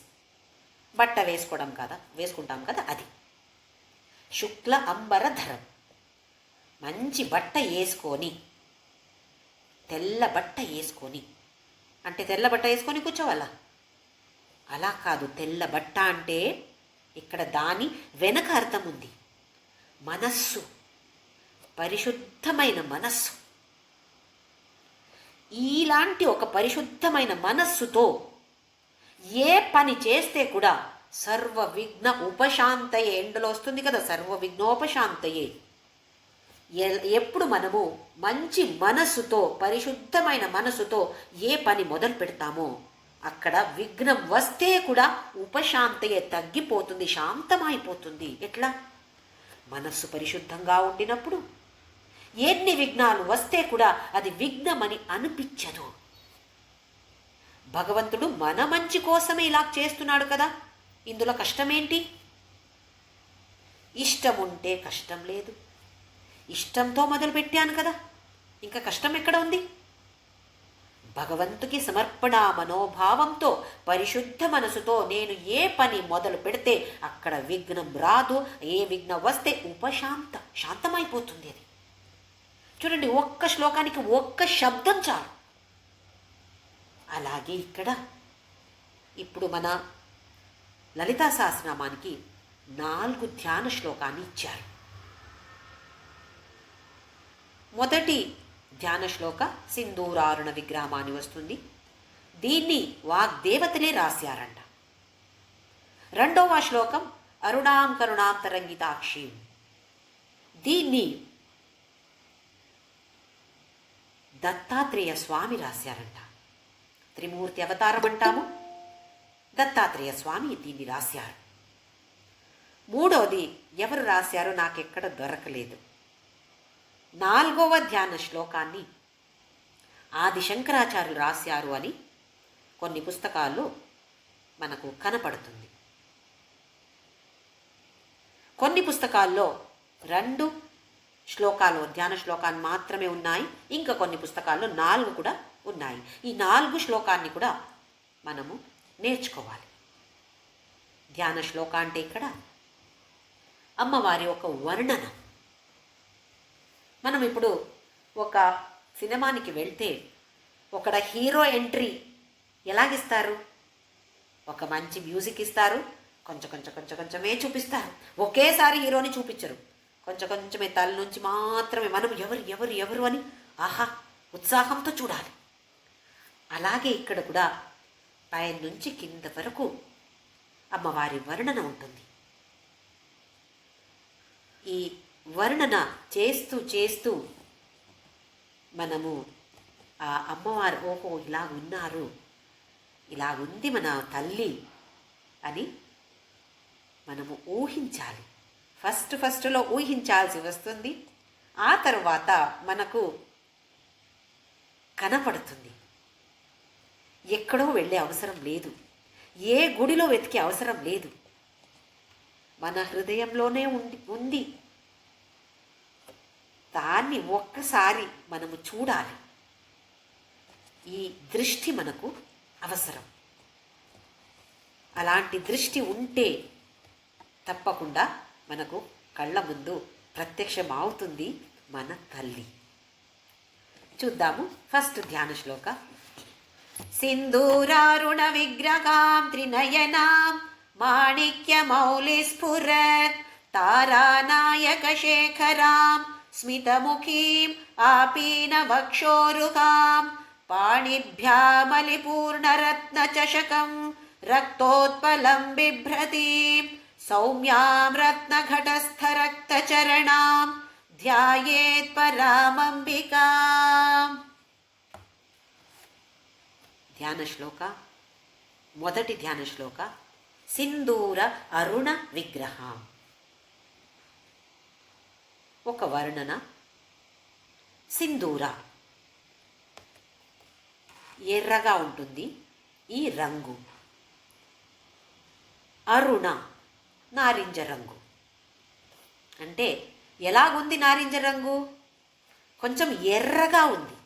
బట్ట వేసుకోవడం కదా, వేసుకుంటాం కదా, అది శుక్ల అంబరధరం. మంచి బట్ట వేసుకొని, తెల్ల బట్ట వేసుకొని, అంటే తెల్ల బట్ట వేసుకొని కూర్చోవాలా? అలా కాదు. తెల్ల బట్ట అంటే ఇక్కడ దాని వెనక అర్థం ఉంది. మనస్సు, పరిశుద్ధమైన మనస్సు. ఇలాంటి ఒక పరిశుద్ధమైన మనస్సుతో ఏ పని చేస్తే కూడా సర్వ విఘ్న ఉపశాంతయే, ఎండలో వస్తుంది కదా, సర్వ విఘ్నోపశాంతయే. ఎప్పుడు మనము మంచి మనస్సుతో, పరిశుద్ధమైన మనస్సుతో ఏ పని మొదలు పెడతామో అక్కడ విఘ్నం వస్తే కూడా ఉపశాంతయే, తగ్గిపోతుంది, శాంతమైపోతుంది. ఎట్లా? మనస్సు పరిశుద్ధంగా ఉండినప్పుడు ఎన్ని విఘ్నాలు వస్తే కూడా అది విఘ్నమని అనిపించదు. భగవంతుడు మన మంచి కోసమే ఇలా చేస్తున్నాడు కదా. ఇందులో కష్టమేంటి? ఇష్టం ఉంటే కష్టం లేదు. ఇష్టంతో మొదలు పెట్టాను కదా, ఇంకా కష్టం ఎక్కడ ఉంది? భగవంతుకి సమర్పణ మనోభావంతో పరిశుద్ధ మనసుతో నేను ఏ పని మొదలు పెడితే అక్కడ విఘ్నం రాదు. ఏ విఘ్నం వస్తే శాంతమైపోతుంది అది. చూడండి, ఒక్క శ్లోకానికి ఒక్క శబ్దం చాలు. అలాగే ఇక్కడ ఇప్పుడు మన లలితా సహస్రనామానికి 4 ధ్యాన శ్లోకాన్ని ఇచ్చారు. మొదటి ధ్యాన శ్లోక సింధూరారుణ విగ్రహం అని వస్తుంది. దీన్ని వాగ్దేవతలే రాశారంట. రెండవ శ్లోకం అరుణాం కరుణాం తరంగితాక్షి. దీన్ని దత్తాత్రేయ స్వామి రాశారంట. త్రిమూర్తి అవతారం అంటాము, దత్తాత్రేయ స్వామి దీన్ని రాశారు. మూడోది ఎవరు రాశారో నాకెక్కడ దొరకలేదు. 4వ ధ్యాన శ్లోకాన్ని ఆది శంకరాచార్యులు రాశారు అని కొన్ని పుస్తకాల్లో మనకు కనపడుతుంది. కొన్ని పుస్తకాల్లో 2 శ్లోకాలు ధ్యాన శ్లోకాలు మాత్రమే ఉన్నాయి. ఇంకా కొన్ని పుస్తకాల్లో 4 కూడా ఉన్నాయి. ఈ 4 శ్లోకాన్ని కూడా మనము నేర్చుకోవాలి. ధ్యాన శ్లోక అంటే ఇక్కడ అమ్మవారి ఒక వర్ణన. మనం ఇప్పుడు ఒక సినిమానికి వెళ్తే ఒక హీరో ఎంట్రీ ఎలాగిస్తారు? ఒక మంచి మ్యూజిక్ ఇస్తారు, కొంచెమే చూపిస్తారు. ఒకేసారి హీరోని చూపించరు, కొంచెమే తల నుంచి మాత్రమే మనం ఎవరు అని ఆహా ఉత్సాహంతో చూడాలి. అలాగే ఇక్కడ కూడా పైన నుంచి కింద వరకు అమ్మవారి వర్ణన ఉంటుంది. ఈ వర్ణన చేస్తూ మనము ఆ అమ్మవారు ఓహో ఇలా ఉన్నారు, ఇలా ఉంది మన తల్లి అని మనము ఊహించాలి. ఫస్ట్లో ఊహించాల్సి వస్తుంది. ఆ తర్వాత మనకు కనపడుతుంది. ఎక్కడో వెళ్ళే అవసరం లేదు, ఏ గుడిలో వెతికే అవసరం లేదు, మన హృదయంలోనే ఉంది. దాన్ని ఒక్కసారి మనము చూడాలి. ఈ దృష్టి మనకు అవసరం. అలాంటి దృష్టి ఉంటే తప్పకుండా మనకు కళ్ళ ముందు ప్రత్యక్షమవుతుంది మన తల్లి. చూద్దాము ఫస్ట్ ధ్యాన శ్లోక. సింధూరారుణ విగ్రహాం త్రినయనాం మాణిక్యమౌలిస్ఫురత్ తారానాయక శేఖరాం స్మితముఖీం ఆపీనవక్షోరుహాం పాణిభ్యామలిపూర్ణరత్నచషకం రక్తోత్పలం బిభ్రతీం సౌమ్యాం రత్నఘటస్థరక్తచరణాం ధ్యాయేత్ పరామంబికాం. ధ్యాన శ్లోక. మొదటి ధ్యాన శ్లోక సింధూర అరుణ విగ్రహం. ఒక వర్ణన. సింధూర ఎర్రగా ఉంటుంది ఈ రంగు. అరుణ నారింజ రంగు. అంటే ఎలాగుంది నారింజ రంగు? కొంచెం ఎర్రగా ఉంది.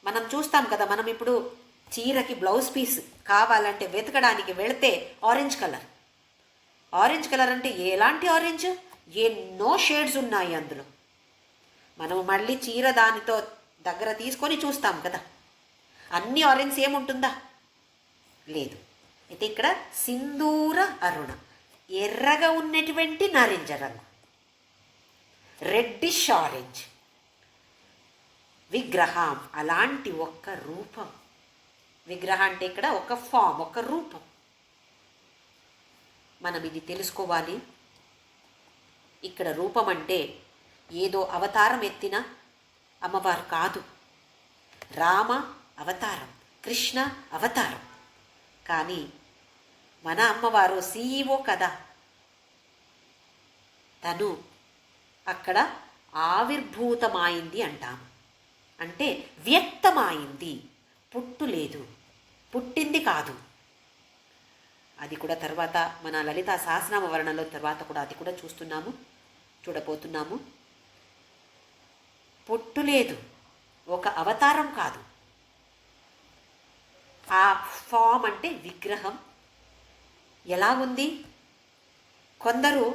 మనం చూస్తాం కదా, మనం ఇప్పుడు చీరకి బ్లౌజ్ పీస్ కావాలంటే వెతకడానికి వెళితే ఆరెంజ్ కలర్. ఆరెంజ్ కలర్ అంటే ఎలాంటి ఆరెంజ్? ఎన్నో షేడ్స్ ఉన్నాయి అందులో. మనం మళ్ళీ చీర దానితో దగ్గర తీసుకొని చూస్తాం కదా, అన్ని ఆరెంజ్ ఏముంటుందా? లేదు. అయితే ఇక్కడ సింధూర అరుణ ఎర్రగా ఉన్నటువంటి నారింజ రంగు, రెడ్డిష్ ఆరెంజ్ విగ్రహం. అలాంటి ఒక్క రూపం. విగ్రహం అంటే ఇక్కడ ఒక ఫామ్, ఒక రూపం. మనం ఇది తెలుసుకోవాలి. ఇక్కడ రూపం అంటే ఏదో అవతారం ఎత్తిన అమ్మవారు కాదు. రామ అవతారం, కృష్ణ అవతారం. కానీ మన అమ్మవారు CEO కదా, తను అక్కడ ఆవిర్భూతమైంది అంటాము. అంటే వ్యక్తమైంది, పుట్టులేదు, పుట్టింది కాదు. అది కూడా తర్వాత మన లలితా సహస్రనామ వర్ణనలో తర్వాత కూడా అది కూడా చూడబోతున్నాము. పుట్టులేదు, ఒక అవతారం కాదు, ఆ ఫామ్ అంటే విగ్రహం ఎలా ఉంది. కొందరు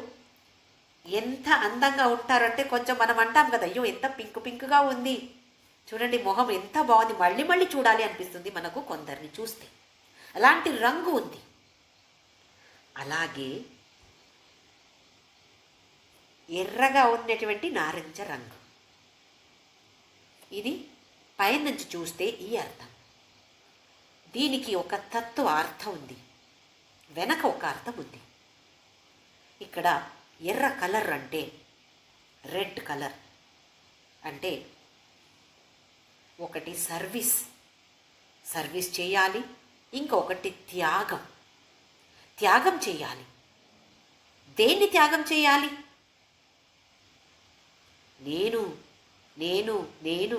ఎంత అందంగా ఉంటారంటే కొంచెం మనం అంటాం కదా, అయ్యో ఎంత పింక్ పింక్గా ఉంది, చూడండి మొహం ఎంత బాగుంది, మళ్ళీ మళ్ళీ చూడాలి అనిపిస్తుంది మనకు కొందరిని చూస్తే. అలాంటి రంగు ఉంది. అలాగే ఎర్రగా ఉన్నటువంటి నారింజ రంగు, ఇది పైనుంచి చూస్తే ఈ అర్థం. దీనికి ఒక తత్వ అర్థం ఉంది, వెనక ఒక అర్థం ఉంది. ఇక్కడ ఎర్ర కలర్ అంటే, రెడ్ కలర్ అంటే ఒకటి సర్వీస్ చేయాలి, ఇంకొకటి త్యాగం చేయాలి. దేన్ని త్యాగం చేయాలి? నేను నేను నేను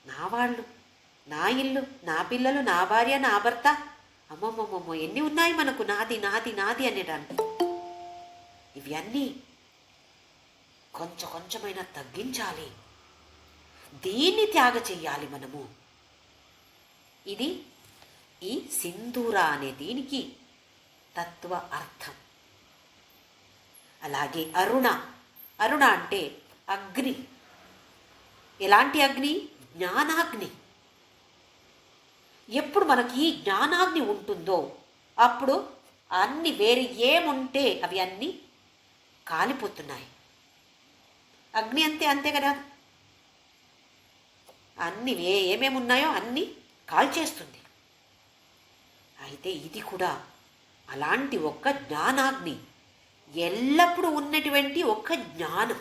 నా వాళ్ళు, నా ఇల్లు, నా పిల్లలు, నా భార్య, నా భర్త, అమ్మమ్మమ్మమ్మో ఎన్ని ఉన్నాయి మనకు, నాది నాది నాది అనేటానికి. ఇవన్నీ కొంచెమైనా తగ్గించాలి, దీన్ని త్యాగ చెయ్యాలి మనము. ఇది ఈ సింధూర అనే దీనికి తత్వ అర్థం. అలాగే అరుణ అంటే అగ్ని. ఎలాంటి అగ్ని? జ్ఞానాగ్ని. ఎప్పుడు మనకి ఈ జ్ఞానాగ్ని ఉంటుందో అప్పుడు అన్ని వేరే ఏముంటే అవి అన్నీ కాలిపోతున్నాయి. అగ్ని అంతే కదా, అన్ని ఏమేమి ఉన్నాయో అన్నీ కాల్చేస్తుంది. అయితే ఇది కూడా అలాంటి ఒక్క జ్ఞానాగ్ని, ఎల్లప్పుడూ ఉన్నటువంటి ఒక్క జ్ఞానం.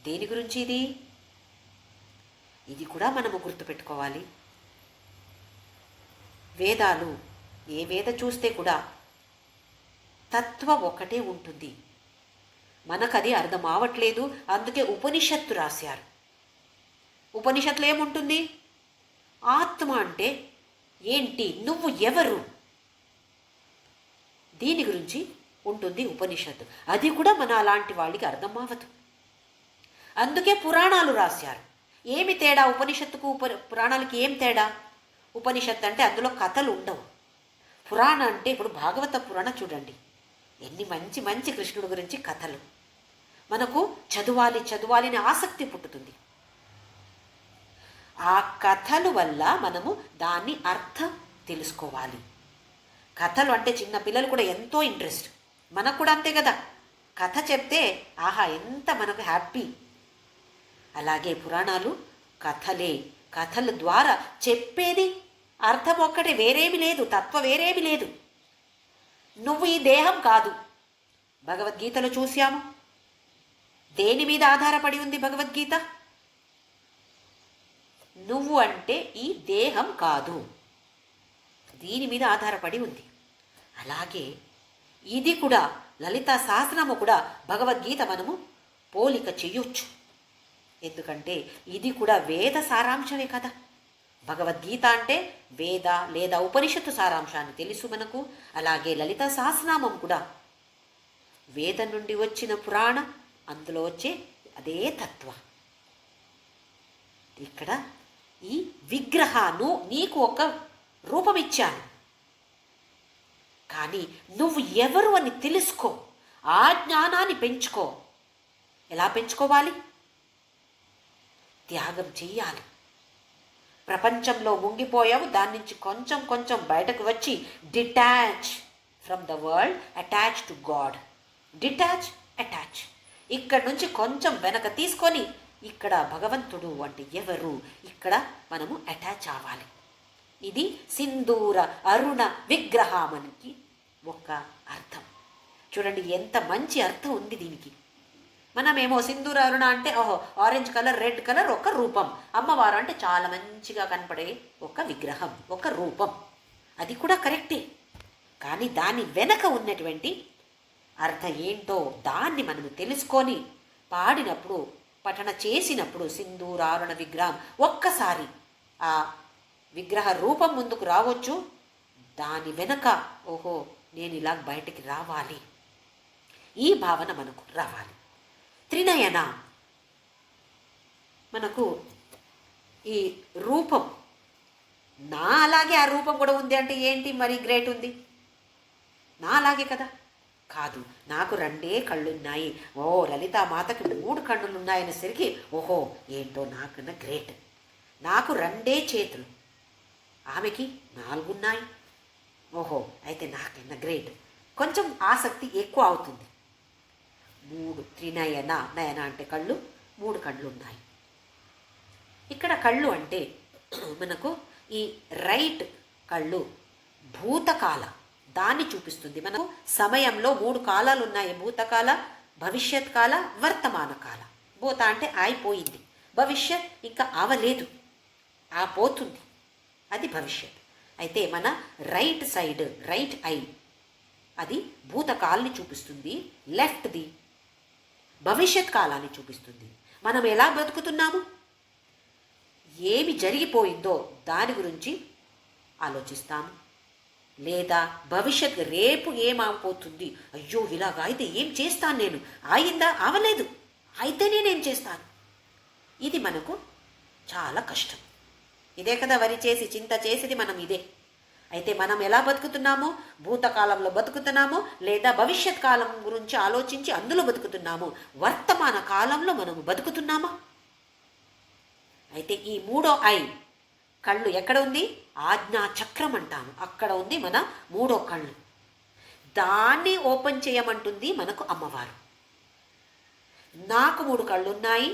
దేని గురించి ఇది కూడా మనము గుర్తుపెట్టుకోవాలి. వేదాలు, ఏ వేద చూస్తే కూడా తత్వం ఒకటే ఉంటుంది. మనకది అర్థం అవట్లేదు, అందుకే ఉపనిషత్తు రాశారు. ఉపనిషత్తులో ఏముంటుంది? ఆత్మ అంటే ఏంటి, నువ్వు ఎవరు, దీని గురించి ఉంటుంది ఉపనిషత్తు. అది కూడా మన అలాంటి వాళ్ళకి అర్థం అవ్వదు. అందుకే పురాణాలు రాశారు. ఏమి తేడా ఉపనిషత్తుకు పురాణాలకి? ఏం తేడా? ఉపనిషత్తు అంటే అందులో కథలు ఉండవు. పురాణ అంటే ఇప్పుడు భాగవత పురాణ చూడండి, ఎన్ని మంచి మంచి కృష్ణుడి గురించి కథలు. మనకు చదవాలి అని ఆసక్తి పుట్టుతుంది. ఆ కథలు వల్ల మనము దాన్ని అర్థం తెలుసుకోవాలి. కథలు అంటే చిన్న పిల్లలు కూడా ఎంతో ఇంట్రెస్ట్, మనకు కూడా అంతే కదా. కథ చెప్తే ఆహా ఎంత మనకు హ్యాపీ. అలాగే పురాణాలు కథల ద్వారా చెప్పేది అర్థం ఒక్కటే, వేరేమి లేదు, తత్వం వేరేమి లేదు. నువ్వు ఈ దేహం కాదు. భగవద్గీతలో చూశాము, దేని మీద ఆధారపడి ఉంది భగవద్గీత? నువ్వు అంటే ఈ దేహం కాదు, దీని మీద ఆధారపడి ఉంది. అలాగే ఇది కూడా లలితా సహస్రనామము కూడా భగవద్గీత మనము పోలిక చెయ్యొచ్చు. ఎందుకంటే ఇది కూడా వేద సారాంశమే కదా. భగవద్గీత అంటే వేద లేదా ఉపనిషత్తు సారాంశాన్ని తెలుసు మనకు. అలాగే లలితా సహస్రనామం కూడా వేదం నుండి వచ్చిన పురాణం, అందులో వచ్చే అదే తత్వం. ఇక్కడ ఈ విగ్రహాన్ని నీకు ఒక రూపం ఇచ్చాను, కానీ నువ్వు ఎవరు అని తెలుసుకో, ఆ జ్ఞానాన్ని పెంచుకో. ఎలా పెంచుకోవాలి? త్యాగం చెయ్యాలి. ప్రపంచంలో ముంగిపోయావు, దాని నుంచి కొంచెం బయటకు వచ్చి detach from the world, attach to God. Attach ఇక్కడ నుంచి కొంచెం వెనక తీసుకొని ఇక్కడ భగవంతుడు అంటే ఎవరు, ఇక్కడ మనము అటాచ్ అవ్వాలి. ఇది సింధూర అరుణ విగ్రహానికి ఒక అర్థం. చూడండి ఎంత మంచి అర్థం ఉంది దీనికి. మనమేమో సింధూర అరుణ అంటే ఓహో ఆరెంజ్ కలర్, రెడ్ కలర్, ఒక రూపం. అమ్మవారు అంటే చాలా మంచిగా కనపడే ఒక విగ్రహం, ఒక రూపం. అది కూడా కరెక్టే, కానీ దాని వెనక ఉన్నటువంటి అర్థం ఏంటో దాన్ని మనము తెలుసుకొని పాడినప్పుడు, పఠన చేసినప్పుడు సింధూరారుణ విగ్రహం ఒక్కసారి ఆ విగ్రహ రూపం ముందుకు రావచ్చు. దాని వెనక ఓహో నేను ఇలా బయటికి రావాలి, ఈ భావన మనకు రావాలి. త్రినయన, మనకు ఈ రూపం నా అలాగే ఆ రూపం కూడా ఉంది అంటే ఏంటి మరి గ్రేట్ ఉంది? నా అలాగే కదా? కాదు, నాకు రెండే కళ్ళున్నాయి, ఓ లలితామాతకి 3 కన్నులున్నాయనేసరికి ఓహో ఏంటో నాకన్నా గ్రేట్. నాకు రెండే చేతులు, ఆమెకి 4 ఉన్నాయి, ఓహో అయితే నాకన్నా గ్రేట్. కొంచెం ఆసక్తి ఎక్కువ అవుతుంది. 3 త్రినయన, నయన అంటే కళ్ళు, 3 కళ్ళు ఉన్నాయి. ఇక్కడ కళ్ళు అంటే మనకు ఈ రైట్ కళ్ళు భూతకాల దాన్ని చూపిస్తుంది. మనకు సమయంలో 3 కాలాలు ఉన్నాయి, భూతకాల, భవిష్యత్ కాల, వర్తమాన కాల. భూత అంటే అయిపోయింది, భవిష్యత్ ఇంకా అవలేదు, ఆ పోతుంది, అది భవిష్యత్. అయితే మన రైట్ సైడ్, రైట్ ఐ అది భూతకాల్ని చూపిస్తుంది, లెఫ్ట్ది భవిష్యత్ కాలాన్ని చూపిస్తుంది. మనం ఎలా బతుకుతున్నాము? ఏమి జరిగిపోయిందో దాని గురించి ఆలోచిస్తాము, లేదా భవిష్యత్ రేపు ఏమైపోతుంది, అయ్యో ఇలాగా అయితే ఏం చేస్తాను నేను, అయిందా అవలేదు అయితే నేనేం చేస్తాను. ఇది మనకు చాలా కష్టం. ఇదే కదా వరి చేసి చింత చేసేది మనం ఇదే. అయితే మనం ఎలా బతుకుతున్నామో, భూతకాలంలో బతుకుతున్నామో లేదా భవిష్యత్ కాలం గురించి ఆలోచించి అందులో బతుకుతున్నామో, వర్తమాన కాలంలో మనము బతుకుతున్నామా? అయితే ఈ 3వ ఐ కళ్ళు ఎక్కడ ఉంది? ఆజ్ఞా చక్రం అంటాము, అక్కడ ఉంది మన 3వ కళ్ళు. దాన్ని ఓపెన్ చేయమంటుంది మనకు అమ్మవారు. నాకు 3 కళ్ళు ఉన్నాయి,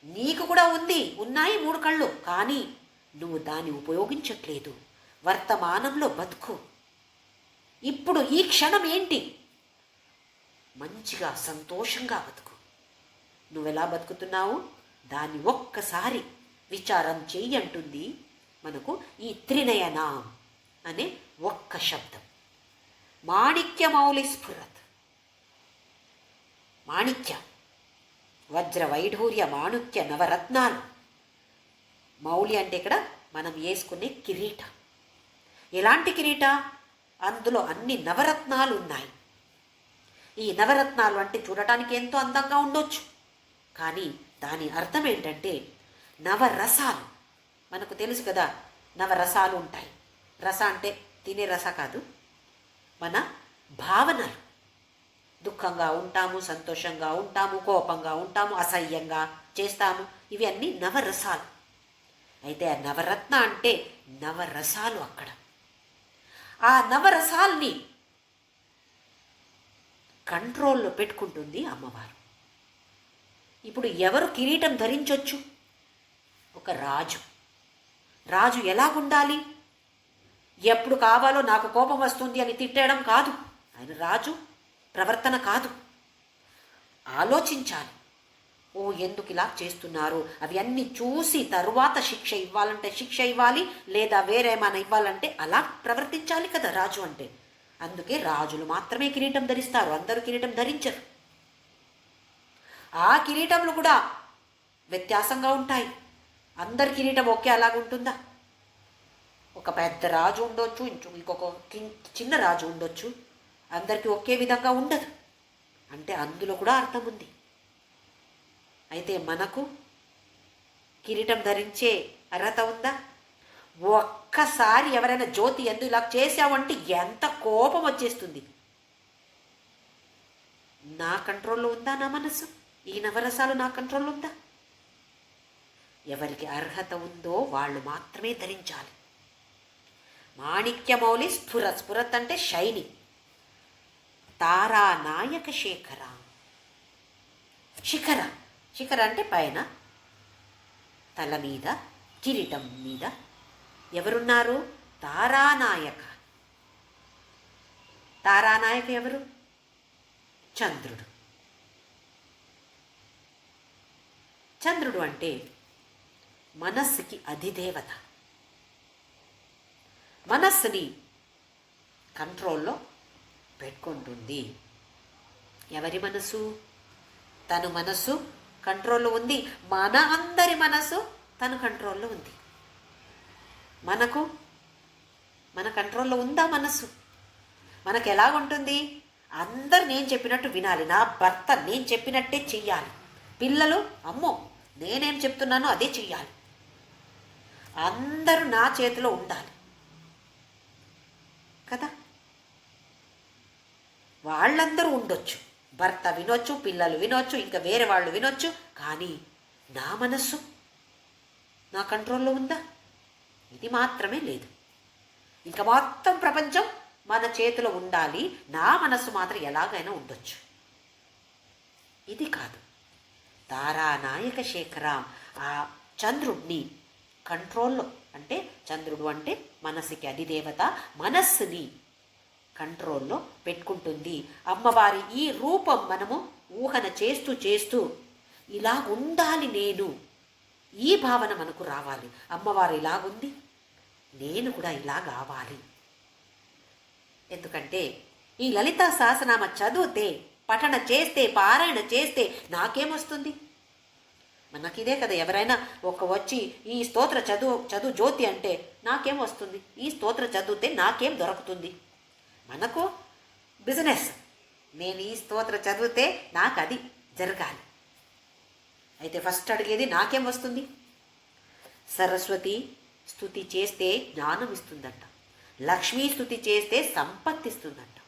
నీకు కూడా ఉన్నాయి 3 కళ్ళు, కానీ నువ్వు దాన్ని ఉపయోగించట్లేదు. వర్తమానంలో బతుకు. ఇప్పుడు ఈ క్షణం ఏంటి? మంచిగా సంతోషంగా బతుకు. నువ్వెలా బతుకుతున్నావు దాన్ని ఒక్కసారి విచారం చెయ్యి అంటుంది మనకు ఈ త్రినయన అనే ఒక్క శబ్దం. మాణిక్యమౌళి స్ఫురత్. మాణిక్య, వజ్ర వైఢూర్య మాణిక్య నవరత్నాలు. మౌళి అంటే ఇక్కడ మనం వేసుకునే కిరీట. ఎలాంటి కిరీట? అందులో అన్ని నవరత్నాలు ఉన్నాయి. ఈ నవరత్నాలు అంటే చూడటానికి ఎంతో అందంగా ఉండొచ్చు, కానీ దాని అర్థం ఏంటంటే నవరసాలు. మనకు తెలుసు కదా, నవరసాలు ఉంటాయి. రస అంటే తినే రస కాదు, మన భావనలు. దుఃఖంగా ఉంటాము, సంతోషంగా ఉంటాము, కోపంగా ఉంటాము, అసహ్యంగా చేస్తాము, ఇవి అన్నీ నవరసాలు. అయితే ఆ నవరత్న అంటే నవరసాలు. అక్కడ ఆ నవరసాల్ని కంట్రోల్లో పెట్టుకుంటుంది అమ్మవారు. ఇప్పుడు ఎవరు కిరీటం ధరించవచ్చు? ఒక రాజు. రాజు ఎలాగుండాలి? ఎప్పుడు కావాలో నాకు కోపం వస్తుంది అని తిట్టడం కాదు, ఆయన రాజు ప్రవర్తన కాదు. ఆలోచించాలి, ఓ ఎందుకు ఇలా చేస్తున్నారు, అవి అన్నీ చూసి తరువాత శిక్ష ఇవ్వాలంటే శిక్ష ఇవ్వాలి, లేదా వేరేమైనా ఇవ్వాలంటే అలా ప్రవర్తించాలి కదా రాజు అంటే. అందుకే రాజులు మాత్రమే కిరీటం ధరిస్తారు, అందరూ కిరీటం ధరించరు. ఆ కిరీటంలు కూడా వ్యత్యాసంగా ఉంటాయి. అందరి కిరీటం ఒకే అలాగుంటుందా? ఒక పెద్ద రాజు ఉండొచ్చు, ఇంకొక చిన్న రాజు ఉండొచ్చు, అందరికీ ఒకే విధంగా ఉండదు. అంటే అందులో కూడా అర్థం ఉంది. అయితే మనకు కిరీటం ధరించే అర్హత ఉందా? ఒక్కసారి ఎవరైనా జ్యోతి ఎందుకు ఇలా చేసావంటే ఎంత కోపం వచ్చేస్తుంది. నా కంట్రోల్లో ఉందా నా మనసు? ఈ నవరసాలు నా కంట్రోల్లో ఉందా? ఎవరికి అర్హత ఉందో వాళ్ళు మాత్రమే ధరించాలి. మాణిక్యమౌళి స్ఫురత్. స్ఫురత్ అంటే షైనింగ్. తారా నాయక శేఖర. శిఖర. శిఖర అంటే పైన, తల మీద, కిరీటం మీద ఎవరున్నారు? తారానాయక. తారానాయక ఎవరు? చంద్రుడు. చంద్రుడు అంటే మనస్సుకి అధిదేవత. మనస్సుని కంట్రోల్లో పెట్టుకుంటుంది. ఎవరి మనసు? తను మనసు కంట్రోల్లో ఉంది. మన అందరి మనసు తను కంట్రోల్లో ఉంది. మన కంట్రోల్లో ఉందా మనసు? మనకు ఎలాగుంటుంది? అందరు నేను చెప్పినట్టు వినాలి, నా భర్త నేను చెప్పినట్టే చెయ్యాలి, పిల్లలు అమ్మో నేనేం చెప్తున్నానో అదే చెయ్యాలి. అందరూ నా చేతిలో ఉండాలి కదా. వాళ్ళందరూ ఉండొచ్చు, భర్త వినొచ్చు, పిల్లలు వినొచ్చు, ఇంకా వేరే వాళ్ళు వినొచ్చు, కానీ నా మనస్సు నా కంట్రోల్లో ఉందా? ఇది మాత్రమే లేదు. ఇంకా మొత్తం ప్రపంచం మన చేతిలో ఉండాలి, నా మనస్సు మాత్రం ఎలాగైనా ఉండొచ్చు. ఇది కాదు. తారానాయక శేఖరాం ఆ చంద్రుడిని కంట్రోల్లో, అంటే చంద్రుడు అంటే మనస్సుకి అధిదేవత, మనస్సుని కంట్రోల్లో పెట్టుకుంటుంది. అమ్మవారి ఈ రూపం మనము ఊహన చేస్తూ చేస్తూ ఇలా ఉండాలి నేను, ఈ భావన మనకు రావాలి. అమ్మవారు ఇలాగుంది, నేను కూడా ఇలా కావాలి. ఎందుకంటే ఈ లలితా సహస్రనామ చదివితే, పఠన చేస్తే, పారాయణ చేస్తే నాకేమొస్తుంది? మనకిదే కదా. ఎవరైనా వచ్చి ఈ స్తోత్ర చదువు జ్యోతి అంటే నాకేం వస్తుంది? ఈ స్తోత్ర చదివితే నాకేం దొరుకుతుంది? మనకు బిజినెస్. నేను ఈ స్తోత్ర చదివితే నాకు అది జరగాలి. అయితే ఫస్ట్ అడిగేది నాకేం వస్తుంది? సరస్వతి స్తుతి చేస్తే జ్ఞానం ఇస్తుందంట, లక్ష్మీ స్తుతి చేస్తే సంపత్తి ఇస్తుందంట.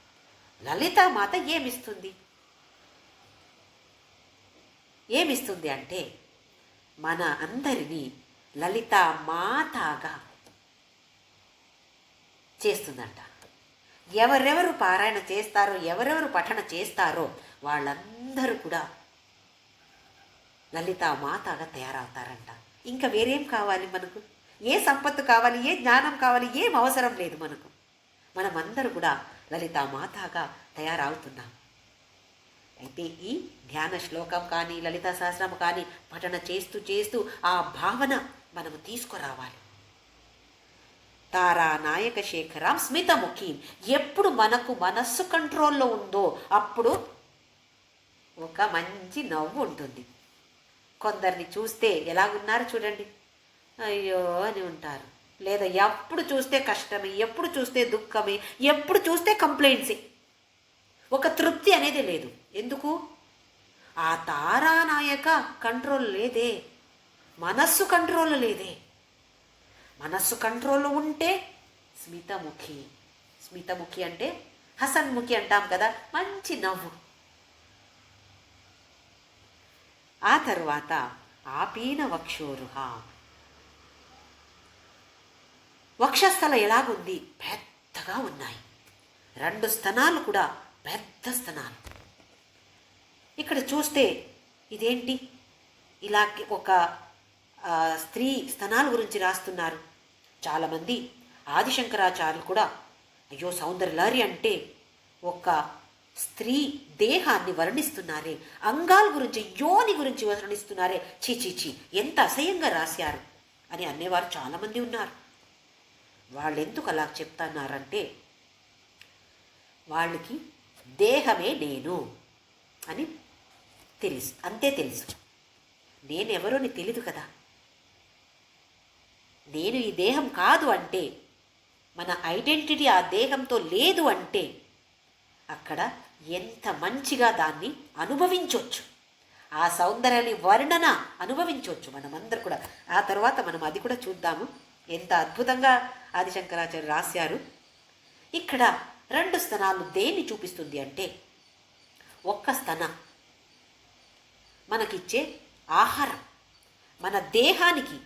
లలితామాత ఏమిస్తుంది? ఏమిస్తుంది అంటే మన అందరినీ లలితామాతగా చేస్తుందంట. ఎవరెవరు పారాయణ చేస్తారో, ఎవరెవరు పఠన చేస్తారో వాళ్ళందరూ కూడా లలితామాతగా తయారవుతారంట. ఇంకా వేరేం కావాలి మనకు? ఏ సంపత్తు కావాలి, ఏ జ్ఞానం కావాలి, ఏం అవసరం లేదు మనకు. మనమందరూ కూడా లలితామాతగా తయారవుతున్నాం. అయితే ఈ ధ్యాన శ్లోకం కానీ, లలితా సహస్రం కానీ పఠన చేస్తూ చేస్తూ ఆ భావన మనము తీసుకురావాలి. తారానాయక శేఖరాం స్మితముఖి. ఎప్పుడు మనకు మనస్సు కంట్రోల్లో ఉందో అప్పుడు ఒక మంచి నవ్వు ఉంటుంది. కొందరిని చూస్తే ఎలాగున్నారు చూడండి, అయ్యో అని ఉంటారు. లేదా ఎప్పుడు చూస్తే కష్టమే, ఎప్పుడు చూస్తే దుఃఖమే, ఎప్పుడు చూస్తే కంప్లైంట్సే. ఒక తృప్తి అనేది లేదు. ఎందుకు? ఆ తారానాయక కంట్రోల్ లేదే, మనస్సు కంట్రోల్ లేదే. మనస్సు కంట్రోల్లో ఉంటే స్మితముఖి. స్మితముఖి అంటే హసన్ముఖి అంటాం కదా, మంచి నవ్వు. ఆ తర్వాత ఆపీన వక్షోరుహ. వక్షస్థలం ఎలాగుంది? పెద్దగా ఉన్నాయి. 2 స్తనాలు కూడా పెద్ద స్తనాలు. ఇక్కడ చూస్తే ఇదేంటి? ఇలా ఒక స్త్రీ స్తనాల గురించి రాస్తున్నారు చాలామంది. ఆదిశంకరాచార్యులు కూడా అయ్యో సౌందర్యలహరి అంటే ఒక స్త్రీ దేహాన్ని వర్ణిస్తున్నారే, అంగాల గురించి, యోని గురించి వర్ణిస్తున్నారే, చీ ఎంత అసహ్యంగా రాశారు అని అనేవారు చాలామంది ఉన్నారు. వాళ్ళు ఎందుకు అలా చెప్తున్నారంటే వాళ్ళకి దేహమే నేను అని తెలుసు, అంతే తెలుసు. నేనెవరో నీకు తెలీదు కదా. నేను ఈ దేహం కాదు అంటే, మన ఐడెంటిటీ ఆ దేహంతో లేదు అంటే అక్కడ ఎంత మంచిగా దాన్ని అనుభవించవచ్చు, ఆ సౌందర్యాన్ని వర్ణన అనుభవించవచ్చు మనమందరూ కూడా. ఆ తర్వాత మనం అది కూడా చూద్దాము, ఎంత అద్భుతంగా ఆదిశంకరాచార్య రాశారు. ఇక్కడ 2 స్తనాలు దేన్ని చూపిస్తుంది అంటే, ఒక్క స్తనం మనకిచ్చే ఆహారం, మన దేహానికి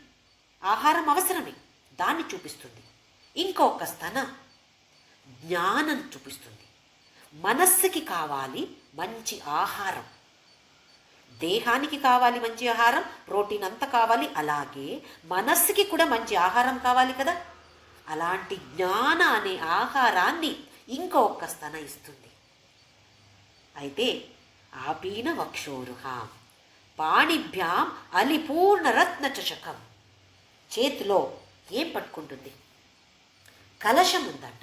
ఆహారం అవసరమే, దాన్ని చూపిస్తుంది. ఇంకొక స్తనం జ్ఞానం చూపిస్తుంది. మనస్సుకి కావాలి మంచి ఆహారం, దేహానికి కావాలి మంచి ఆహారం, ప్రోటీన్ అంతా కావాలి, అలాగే మనస్సుకి కూడా మంచి ఆహారం కావాలి కదా. అలాంటి జ్ఞాన అనే ఆహారాన్ని ఇంకొక స్తన ఇస్తుంది. అయితే ఆపీన వక్షోరుహ పాణిభ్యాం అలిపూర్ణ రత్న చషకం. చేతిలో ఏం పట్టుకుంటుంది? కలశం ఉందంట,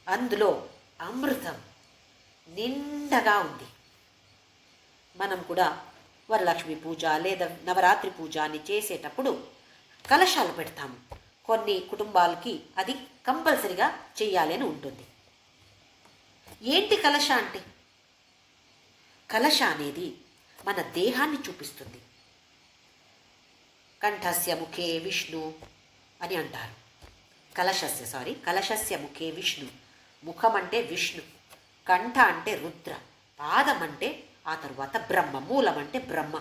అందులో అమృతం నిండగా ఉంది. మనం కూడా వరలక్ష్మి పూజ లేదా నవరాత్రి పూజ అని చేసేటప్పుడు కలశాలు పెడతాము. కొన్ని కుటుంబాలకి అది కంపల్సరిగా చెయ్యాలి అని ఉంటుంది. ఏంటి కలశ అంటే? కలశ అనేది మన దేహాన్ని చూపిస్తుంది. కంఠస్య ముఖే విష్ణు, అని అంటారు. కలశస్య ముఖే విష్ణు. ముఖం అంటే విష్ణు, కంఠ అంటే రుద్ర, పాదం అంటే ఆ తరువాత బ్రహ్మ, మూలం అంటే బ్రహ్మ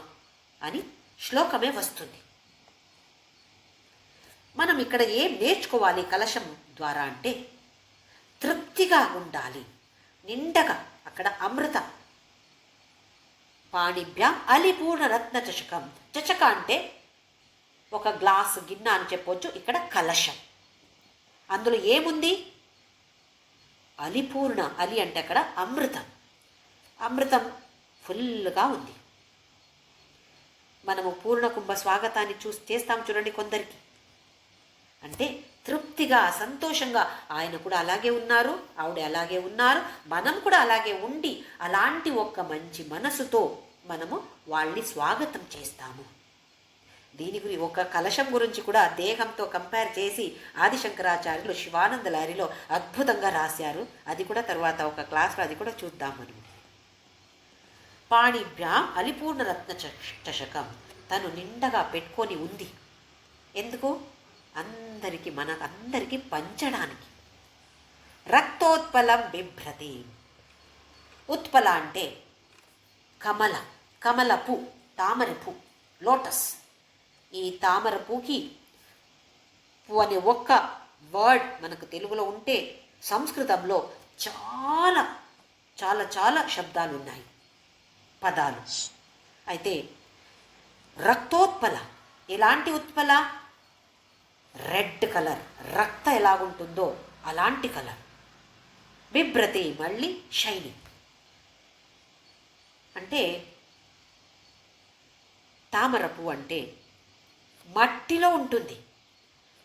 అని శ్లోకమే వస్తుంది. మనం ఇక్కడ ఏం నేర్చుకోవాలి కలశం ద్వారా అంటే తృప్తిగా ఉండాలి, నిండగా. అక్కడ అమృత పాణిభ్యాం అలిపూర్ణ రత్న చషకం. చషక అంటే ఒక గ్లాసు గిన్నె అని చెప్పొచ్చు. ఇక్కడ కలశం, అందులో ఏముంది? అలిపూర్ణ. అలి అంటే అక్కడ అమృతం. అమృతం ఫుల్గా ఉంది. మనము పూర్ణ కుంభ స్వాగతాన్ని చేస్తాం చూడండి కొందరికి. అంటే తృప్తిగా, సంతోషంగా. ఆయన కూడా అలాగే ఉన్నారు, ఆవిడ అలాగే ఉన్నారు, మనం కూడా అలాగే ఉండి అలాంటి ఒక మంచి మనసుతో మనము వాళ్ళని స్వాగతం చేస్తాము. దీని గురించి ఒక కలశం గురించి కూడా దేహంతో కంపేర్ చేసి ఆదిశంకరాచార్యులు శివానంద లహరిలో అద్భుతంగా రాశారు. అది కూడా తర్వాత ఒక క్లాస్లో అది కూడా చూద్దాం మనం. పాణిభ్యాం అలిపూర్ణ రత్న చషకం. తను నిండగా పెట్టుకొని ఉంది. ఎందుకు? మనకందరికీ పంచడానికి. రక్తోత్పలం బిభ్రతి. ఉత్పల అంటే కమల పూ, తామర పూ, లోటస్. ఈ తామర పూకి పూ అనే ఒక్క వర్డ్ మనకు తెలుగులో ఉంటే సంస్కృతంలో చాలా చాలా చాలా శబ్దాలు ఉన్నాయి, పదాలు. అయితే రక్తోత్పల, ఎలాంటి ఉత్పల? రెడ్ కలర్, రక్త ఎలాగుంటుందో అలాంటి కలర్. బిభ్రతి మళ్ళీ షైనింగ్. అంటే తామర పువ్వు అంటే మట్టిలో ఉంటుంది,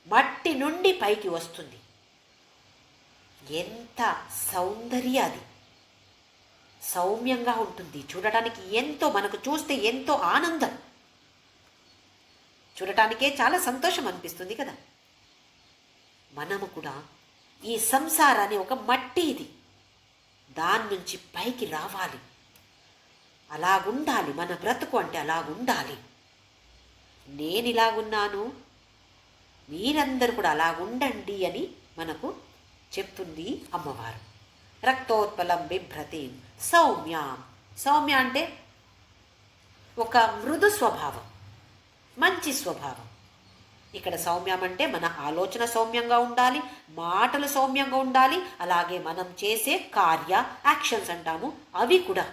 మట్టి నుండి పైకి వస్తుంది. ఎంత సౌందర్య అది, సౌమ్యంగా ఉంటుంది. చూడటానికి ఎంతో, మనకు చూస్తే ఎంతో ఆనందం, చూడటానికే చాలా సంతోషం అనిపిస్తుంది కదా. మనము కూడా ఈ సంసారాన్ని ఒక మట్టి, ఇది దాని నుంచి పైకి రావాలి, అలాగుండాలి. మన బ్రతుకు అంటే అలాగుండాలి. నేను ఇలాగున్నాను, మీరందరూ కూడా అలాగుండండి అని మనకు చెప్తుంది అమ్మవారు. రక్తోత్పలం బిభ్రతి సౌమ్యాం. సౌమ్య అంటే ఒక మృదు స్వభావం, మంచి స్వభావం. ఇక్కడ సౌమ్యం అంటే మన ఆలోచన సౌమ్యంగా ఉండాలి, మాటలు సౌమ్యంగా ఉండాలి, అలాగే మనం చేసే యాక్షన్స్ అంటాము, అవి కూడా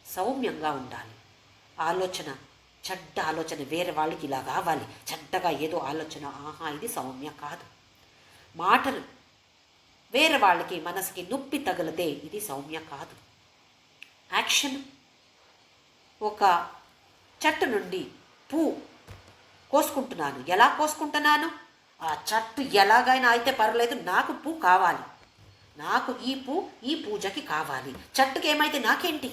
సౌమ్యంగా ఉండాలి. ఆలోచన, చెడ్డ ఆలోచన, వేరే వాళ్ళకి ఇలా కావాలి, చెడ్డగా ఏదో ఆలోచన, ఇది సౌమ్య కాదు. మాటలు వేరే వాళ్ళకి మనసుకి నొప్పి తగిలితే ఇది సౌమ్య కాదు. యాక్షన్, ఒక చెట్టు నుండి పూ కోసుకుంటున్నాను. ఎలా కోసుకుంటున్నాను? ఆ చెట్టు ఎలాగైనా అయితే పర్లేదు, నాకు పూ కావాలి, నాకు ఈ పూజకి కావాలి, చెట్టుకి ఏమైతే నాకేంటి?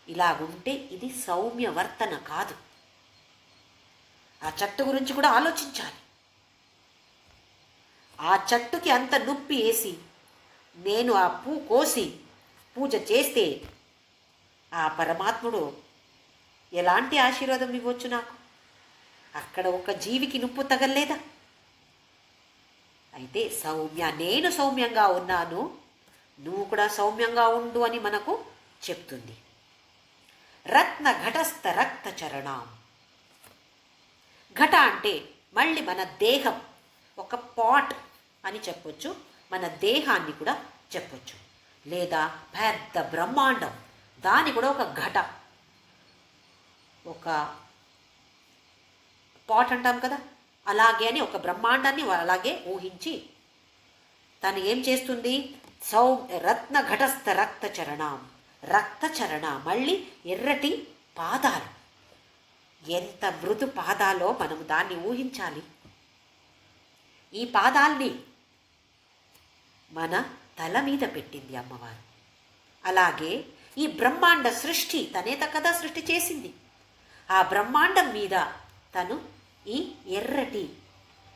ఇలాగుంటే ఇది సౌమ్యవర్తన కాదు. ఆ చెట్టు గురించి కూడా ఆలోచించాలి. ఆ చెట్టుకి అంత నొప్పి వేసి నేను ఆ పూ కోసి పూజ చేస్తే ఆ పరమాత్ముడు ఎలాంటి ఆశీర్వాదం ఇవ్వచ్చు నాకు? అక్కడ ఒక జీవికి నొప్పు తగలేదా? అయితే నేను సౌమ్యంగా ఉన్నాను, నువ్వు కూడా సౌమ్యంగా ఉండు అని మనకు చెప్తుంది. రత్న ఘటస్థ రక్త చరణం. ఘట అంటే మళ్ళీ మన దేహం, ఒక పాట్ అని చెప్పొచ్చు, మన దేహాన్ని కూడా చెప్పొచ్చు. లేదా పెద్ద బ్రహ్మాండం, దాన్ని కూడా ఒక ఘట, ఒక పాట్ అంటాం కదా, అలాగే అని ఒక బ్రహ్మాండాన్ని అలాగే ఊహించి తను ఏం చేస్తుంది? రత్న ఘటస్థ రక్త చరణం. రక్త చరణ, మళ్ళీ ఎర్రటి పాదాలు. ఎంత మృదు పాదాలో మనం దాన్ని ఊహించాలి. ఈ పాదాల్ని మన తల మీద పెట్టింది అమ్మవారు. అలాగే ఈ బ్రహ్మాండ సృష్టి తనేత కదా సృష్టి చేసింది. ఆ బ్రహ్మాండం మీద తను ఈ ఎర్రటి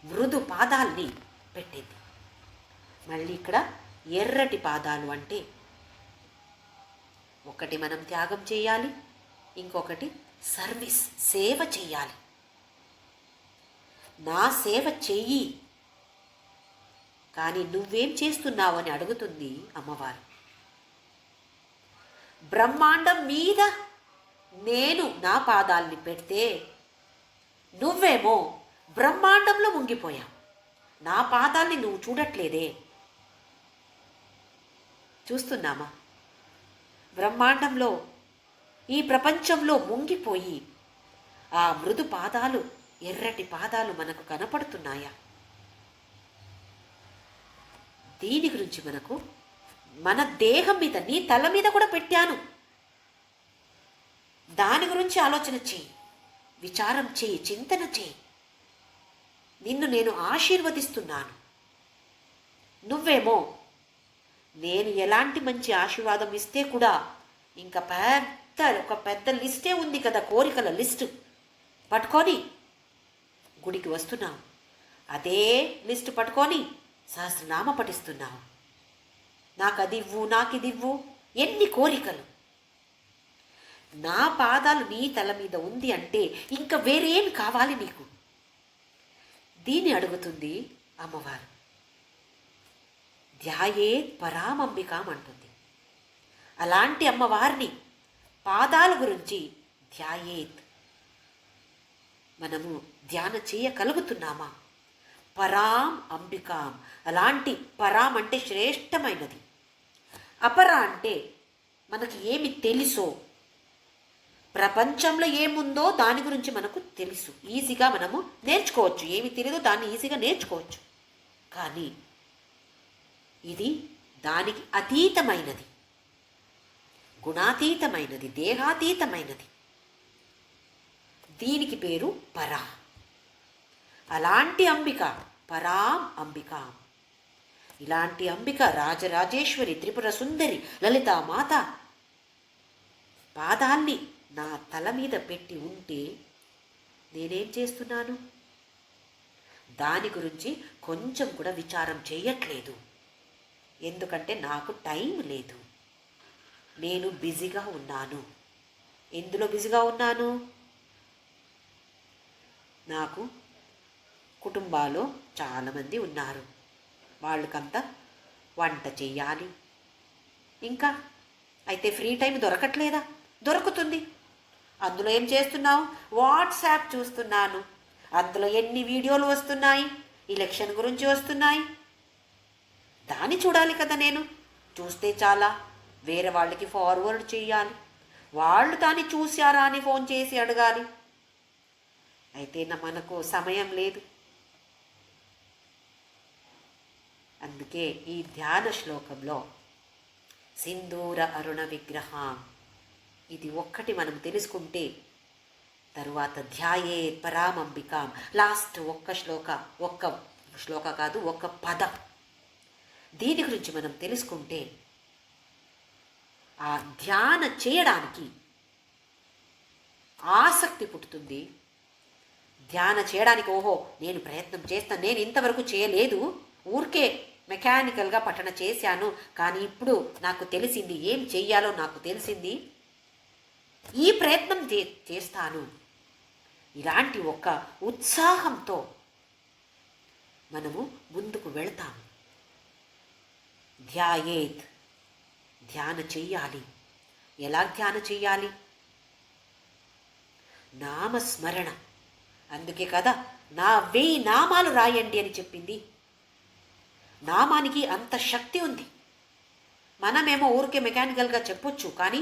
మృదు పాదాల్ని పెట్టింది. మళ్ళీ ఇక్కడ ఎర్రటి పాదాలు అంటే ఒకటి మనం త్యాగం చేయాలి, ఇంకొకటి సర్వీస్, సేవ చేయాలి. నా సేవ చెయ్యి, కానీ నువ్వేం చేస్తున్నావు అని అడుగుతుంది అమ్మవారు. బ్రహ్మాండం మీద నేను నా పాదాల్ని పెడితే నువ్వేమో బ్రహ్మాండంలో ముంగిపోయావు. నా పాదాల్ని నువ్వు చూడట్లేదే. చూస్తున్నామా? బ్రహ్మాండంలో, ఈ ప్రపంచంలో ముంగిపోయి ఆ మృదు పాదాలు, ఎర్రటి పాదాలు మనకు కనపడుతున్నాయా? దీని గురించి మన దేహం మీద, నీ తల మీద కూడా పెట్టాను. దాని గురించి ఆలోచన చేయి, విచారం చేయి, చింతన చేయి. నిన్ను నేను ఆశీర్వదిస్తున్నాను. నువ్వేమో నేను ఎలాంటి మంచి ఆశీర్వాదం ఇస్తే కూడా ఇంకా ఒక పెద్ద లిస్టే ఉంది కదా, కోరికల లిస్టు పట్టుకొని గుడికి వస్తున్నావు. అదే లిస్టు పట్టుకొని సహస్రనామ పఠిస్తున్నావు. నాకు అది ఇవ్వు, నాకు ఇది ఇవ్వు, ఎన్ని కోరికలు. నా పాదాలు నీ తల మీద ఉంది అంటే ఇంకా వేరేం కావాలి నీకు? దీన్ని అడుగుతుంది అమ్మవారు. ధ్యాయేత్ పరామంబికాం అంటుంది. అలాంటి అమ్మవారిని పాదాల గురించి ధ్యాయేత్ మనము ధ్యాన చేయగలుగుతున్నామా? పరాం అంబికాం, అలాంటి పరాం అంటే శ్రేష్టమైనది, అపర అంటే మనకి ఏమి తెలుసో, ప్రపంచంలో ఏముందో దాని గురించి మనకు తెలుసు, ఈజీగా మనము నేర్చుకోవచ్చు. ఏమి తెలియదో దాన్ని ఈజీగా నేర్చుకోవచ్చు. కానీ ఇది దానికి అతీతమైనది, గుణాతీతమైనది, దేహాతీతమైనది. దీనికి పేరు పరా. అలాంటి అంబిక పరాం అంబిక. ఇలాంటి అంబిక రాజరాజేశ్వరి, త్రిపుర సుందరి, లలితామాత పాదాల్ని నా తల మీద పెట్టి ఉంటే నేనేం చేస్తున్నాను? దాని గురించి కొంచెం కూడా విచారం చేయట్లేదు. ఎందుకంటే నాకు టైం లేదు, నేను బిజీగా ఉన్నాను. ఎందులో బిజీగా ఉన్నాను? నాకు కుటుంబాల్లో చాలామంది ఉన్నారు, వాళ్ళకంతా వంట చెయ్యాలి. ఇంకా అయితే ఫ్రీ టైం దొరకట్లేదా? దొరుకుతుంది. అందులో ఏం చేస్తున్నావు? వాట్సాప్ చూస్తున్నాను. అందులో ఎన్ని వీడియోలు వస్తున్నాయి, ఎలక్షన్ గురించి వస్తున్నాయి. దాన్ని చూడాలి కదా. నేను చూస్తే చాలా, వేరే వాళ్ళకి ఫార్వర్డ్ చేయాలి, వాళ్ళు దాన్ని చూశారా అని ఫోన్ చేసి అడగాలి. అయితే మనకు సమయం లేదు. అందుకే ఈ ధ్యాన శ్లోకంలో సింధూర అరుణ విగ్రహం, ఇది ఒక్కటి మనం తెలుసుకుంటే తరువాత ధ్యాయే పరామంబికాం, లాస్ట్ ఒక్క శ్లోక కాదు, ఒక్క పదం, దీని గురించి మనం తెలుసుకుంటే ఆ ధ్యాన చేయడానికి ఆసక్తి పుట్టుతుంది. ధ్యాన చేయడానికి ఓహో నేను ప్రయత్నం చేస్తాను, నేను ఇంతవరకు చేయలేదు, ఊరికే మెకానికల్గా పఠన చేశాను, కానీ ఇప్పుడు నాకు తెలిసింది, ఏం చెయ్యాలో నాకు తెలిసింది, ఈ ప్రయత్నం చేస్తాను. ఇలాంటి ఒక ఉత్సాహంతో మనము ముందుకు వెళ్తాము. ధ్యాయేత్, ధ్యాన చెయ్యాలి. ఎలా ధ్యాన చెయ్యాలి? నామస్మరణ. అందుకే కదా నా 1000 నామాలు రాయండి అని చెప్పింది. నామానికి అంత శక్తి ఉంది. మనమేమో ఊరికే మెకానికల్గా చెప్పొచ్చు, కానీ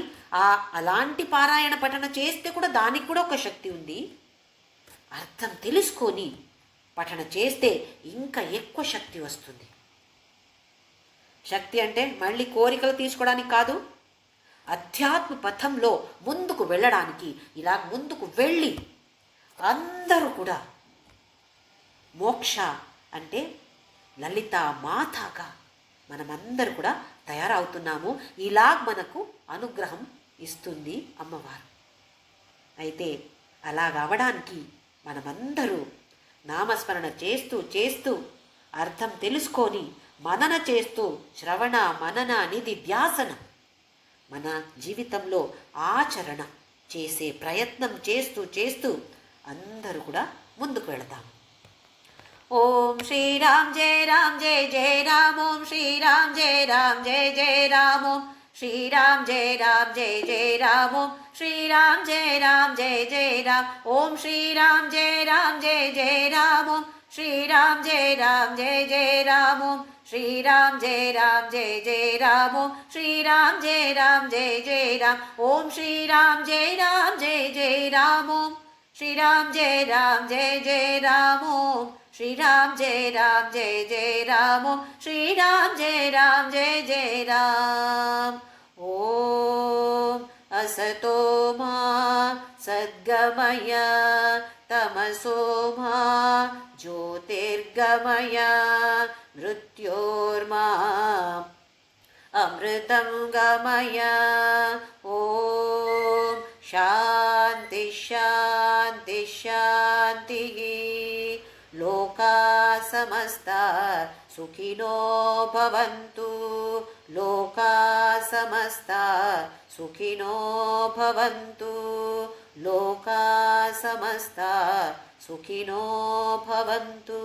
అలాంటి పారాయణ పఠన చేస్తే కూడా దానికి కూడా ఒక శక్తి ఉంది. అర్థం తెలుసుకొని పఠన చేస్తే ఇంకా ఎక్కువ శక్తి వస్తుంది. శక్తి అంటే మళ్ళీ కోరికలు తీసుకోవడానికి కాదు, అధ్యాత్మ పథంలో ముందుకు వెళ్ళడానికి. ఇలా ముందుకు వెళ్ళి అందరూ కూడా మోక్ష అంటే లలితా మాతగా మనమందరూ కూడా తయారవుతున్నాము. ఇలా మనకు అనుగ్రహం ఇస్తుంది అమ్మవారు. అయితే అలాగవడానికి మనమందరూ నామస్మరణ చేస్తూ చేస్తూ అర్థం తెలుసుకొని మనన చేస్తూ శ్రవణ మనన నిధి ధ్యాసన మన జీవితంలో ఆచరణ చేసే ప్రయత్నం చేస్తూ చేస్తూ అందరూ కూడా ముందుకు వెళతాము. ओम श्री राम जय राम ओम श्री राम जय राम ओम श्री राम जय राम ओम श्री राम जय राम ओम श्री राम जय राम ओम श्री राम जय राम ओम श्री राम जय राम ओम श्री राम जय राम ओम श्री राम जय राम ओम श्री राम जय राम ओम श्री राम जय राम ओम श्री राम जय राम ओम असतो मा सद्गमय तमसो मा ज्योतिर्गमय मृत्योर्मा अमृतं गमय ओम शांति शांति शांतिः लोका समस्ता सुखिनो भवन्तु लोका समस्ता सुखिनो भवन्तु लोका समस्ता सुखिनो भवन्तु।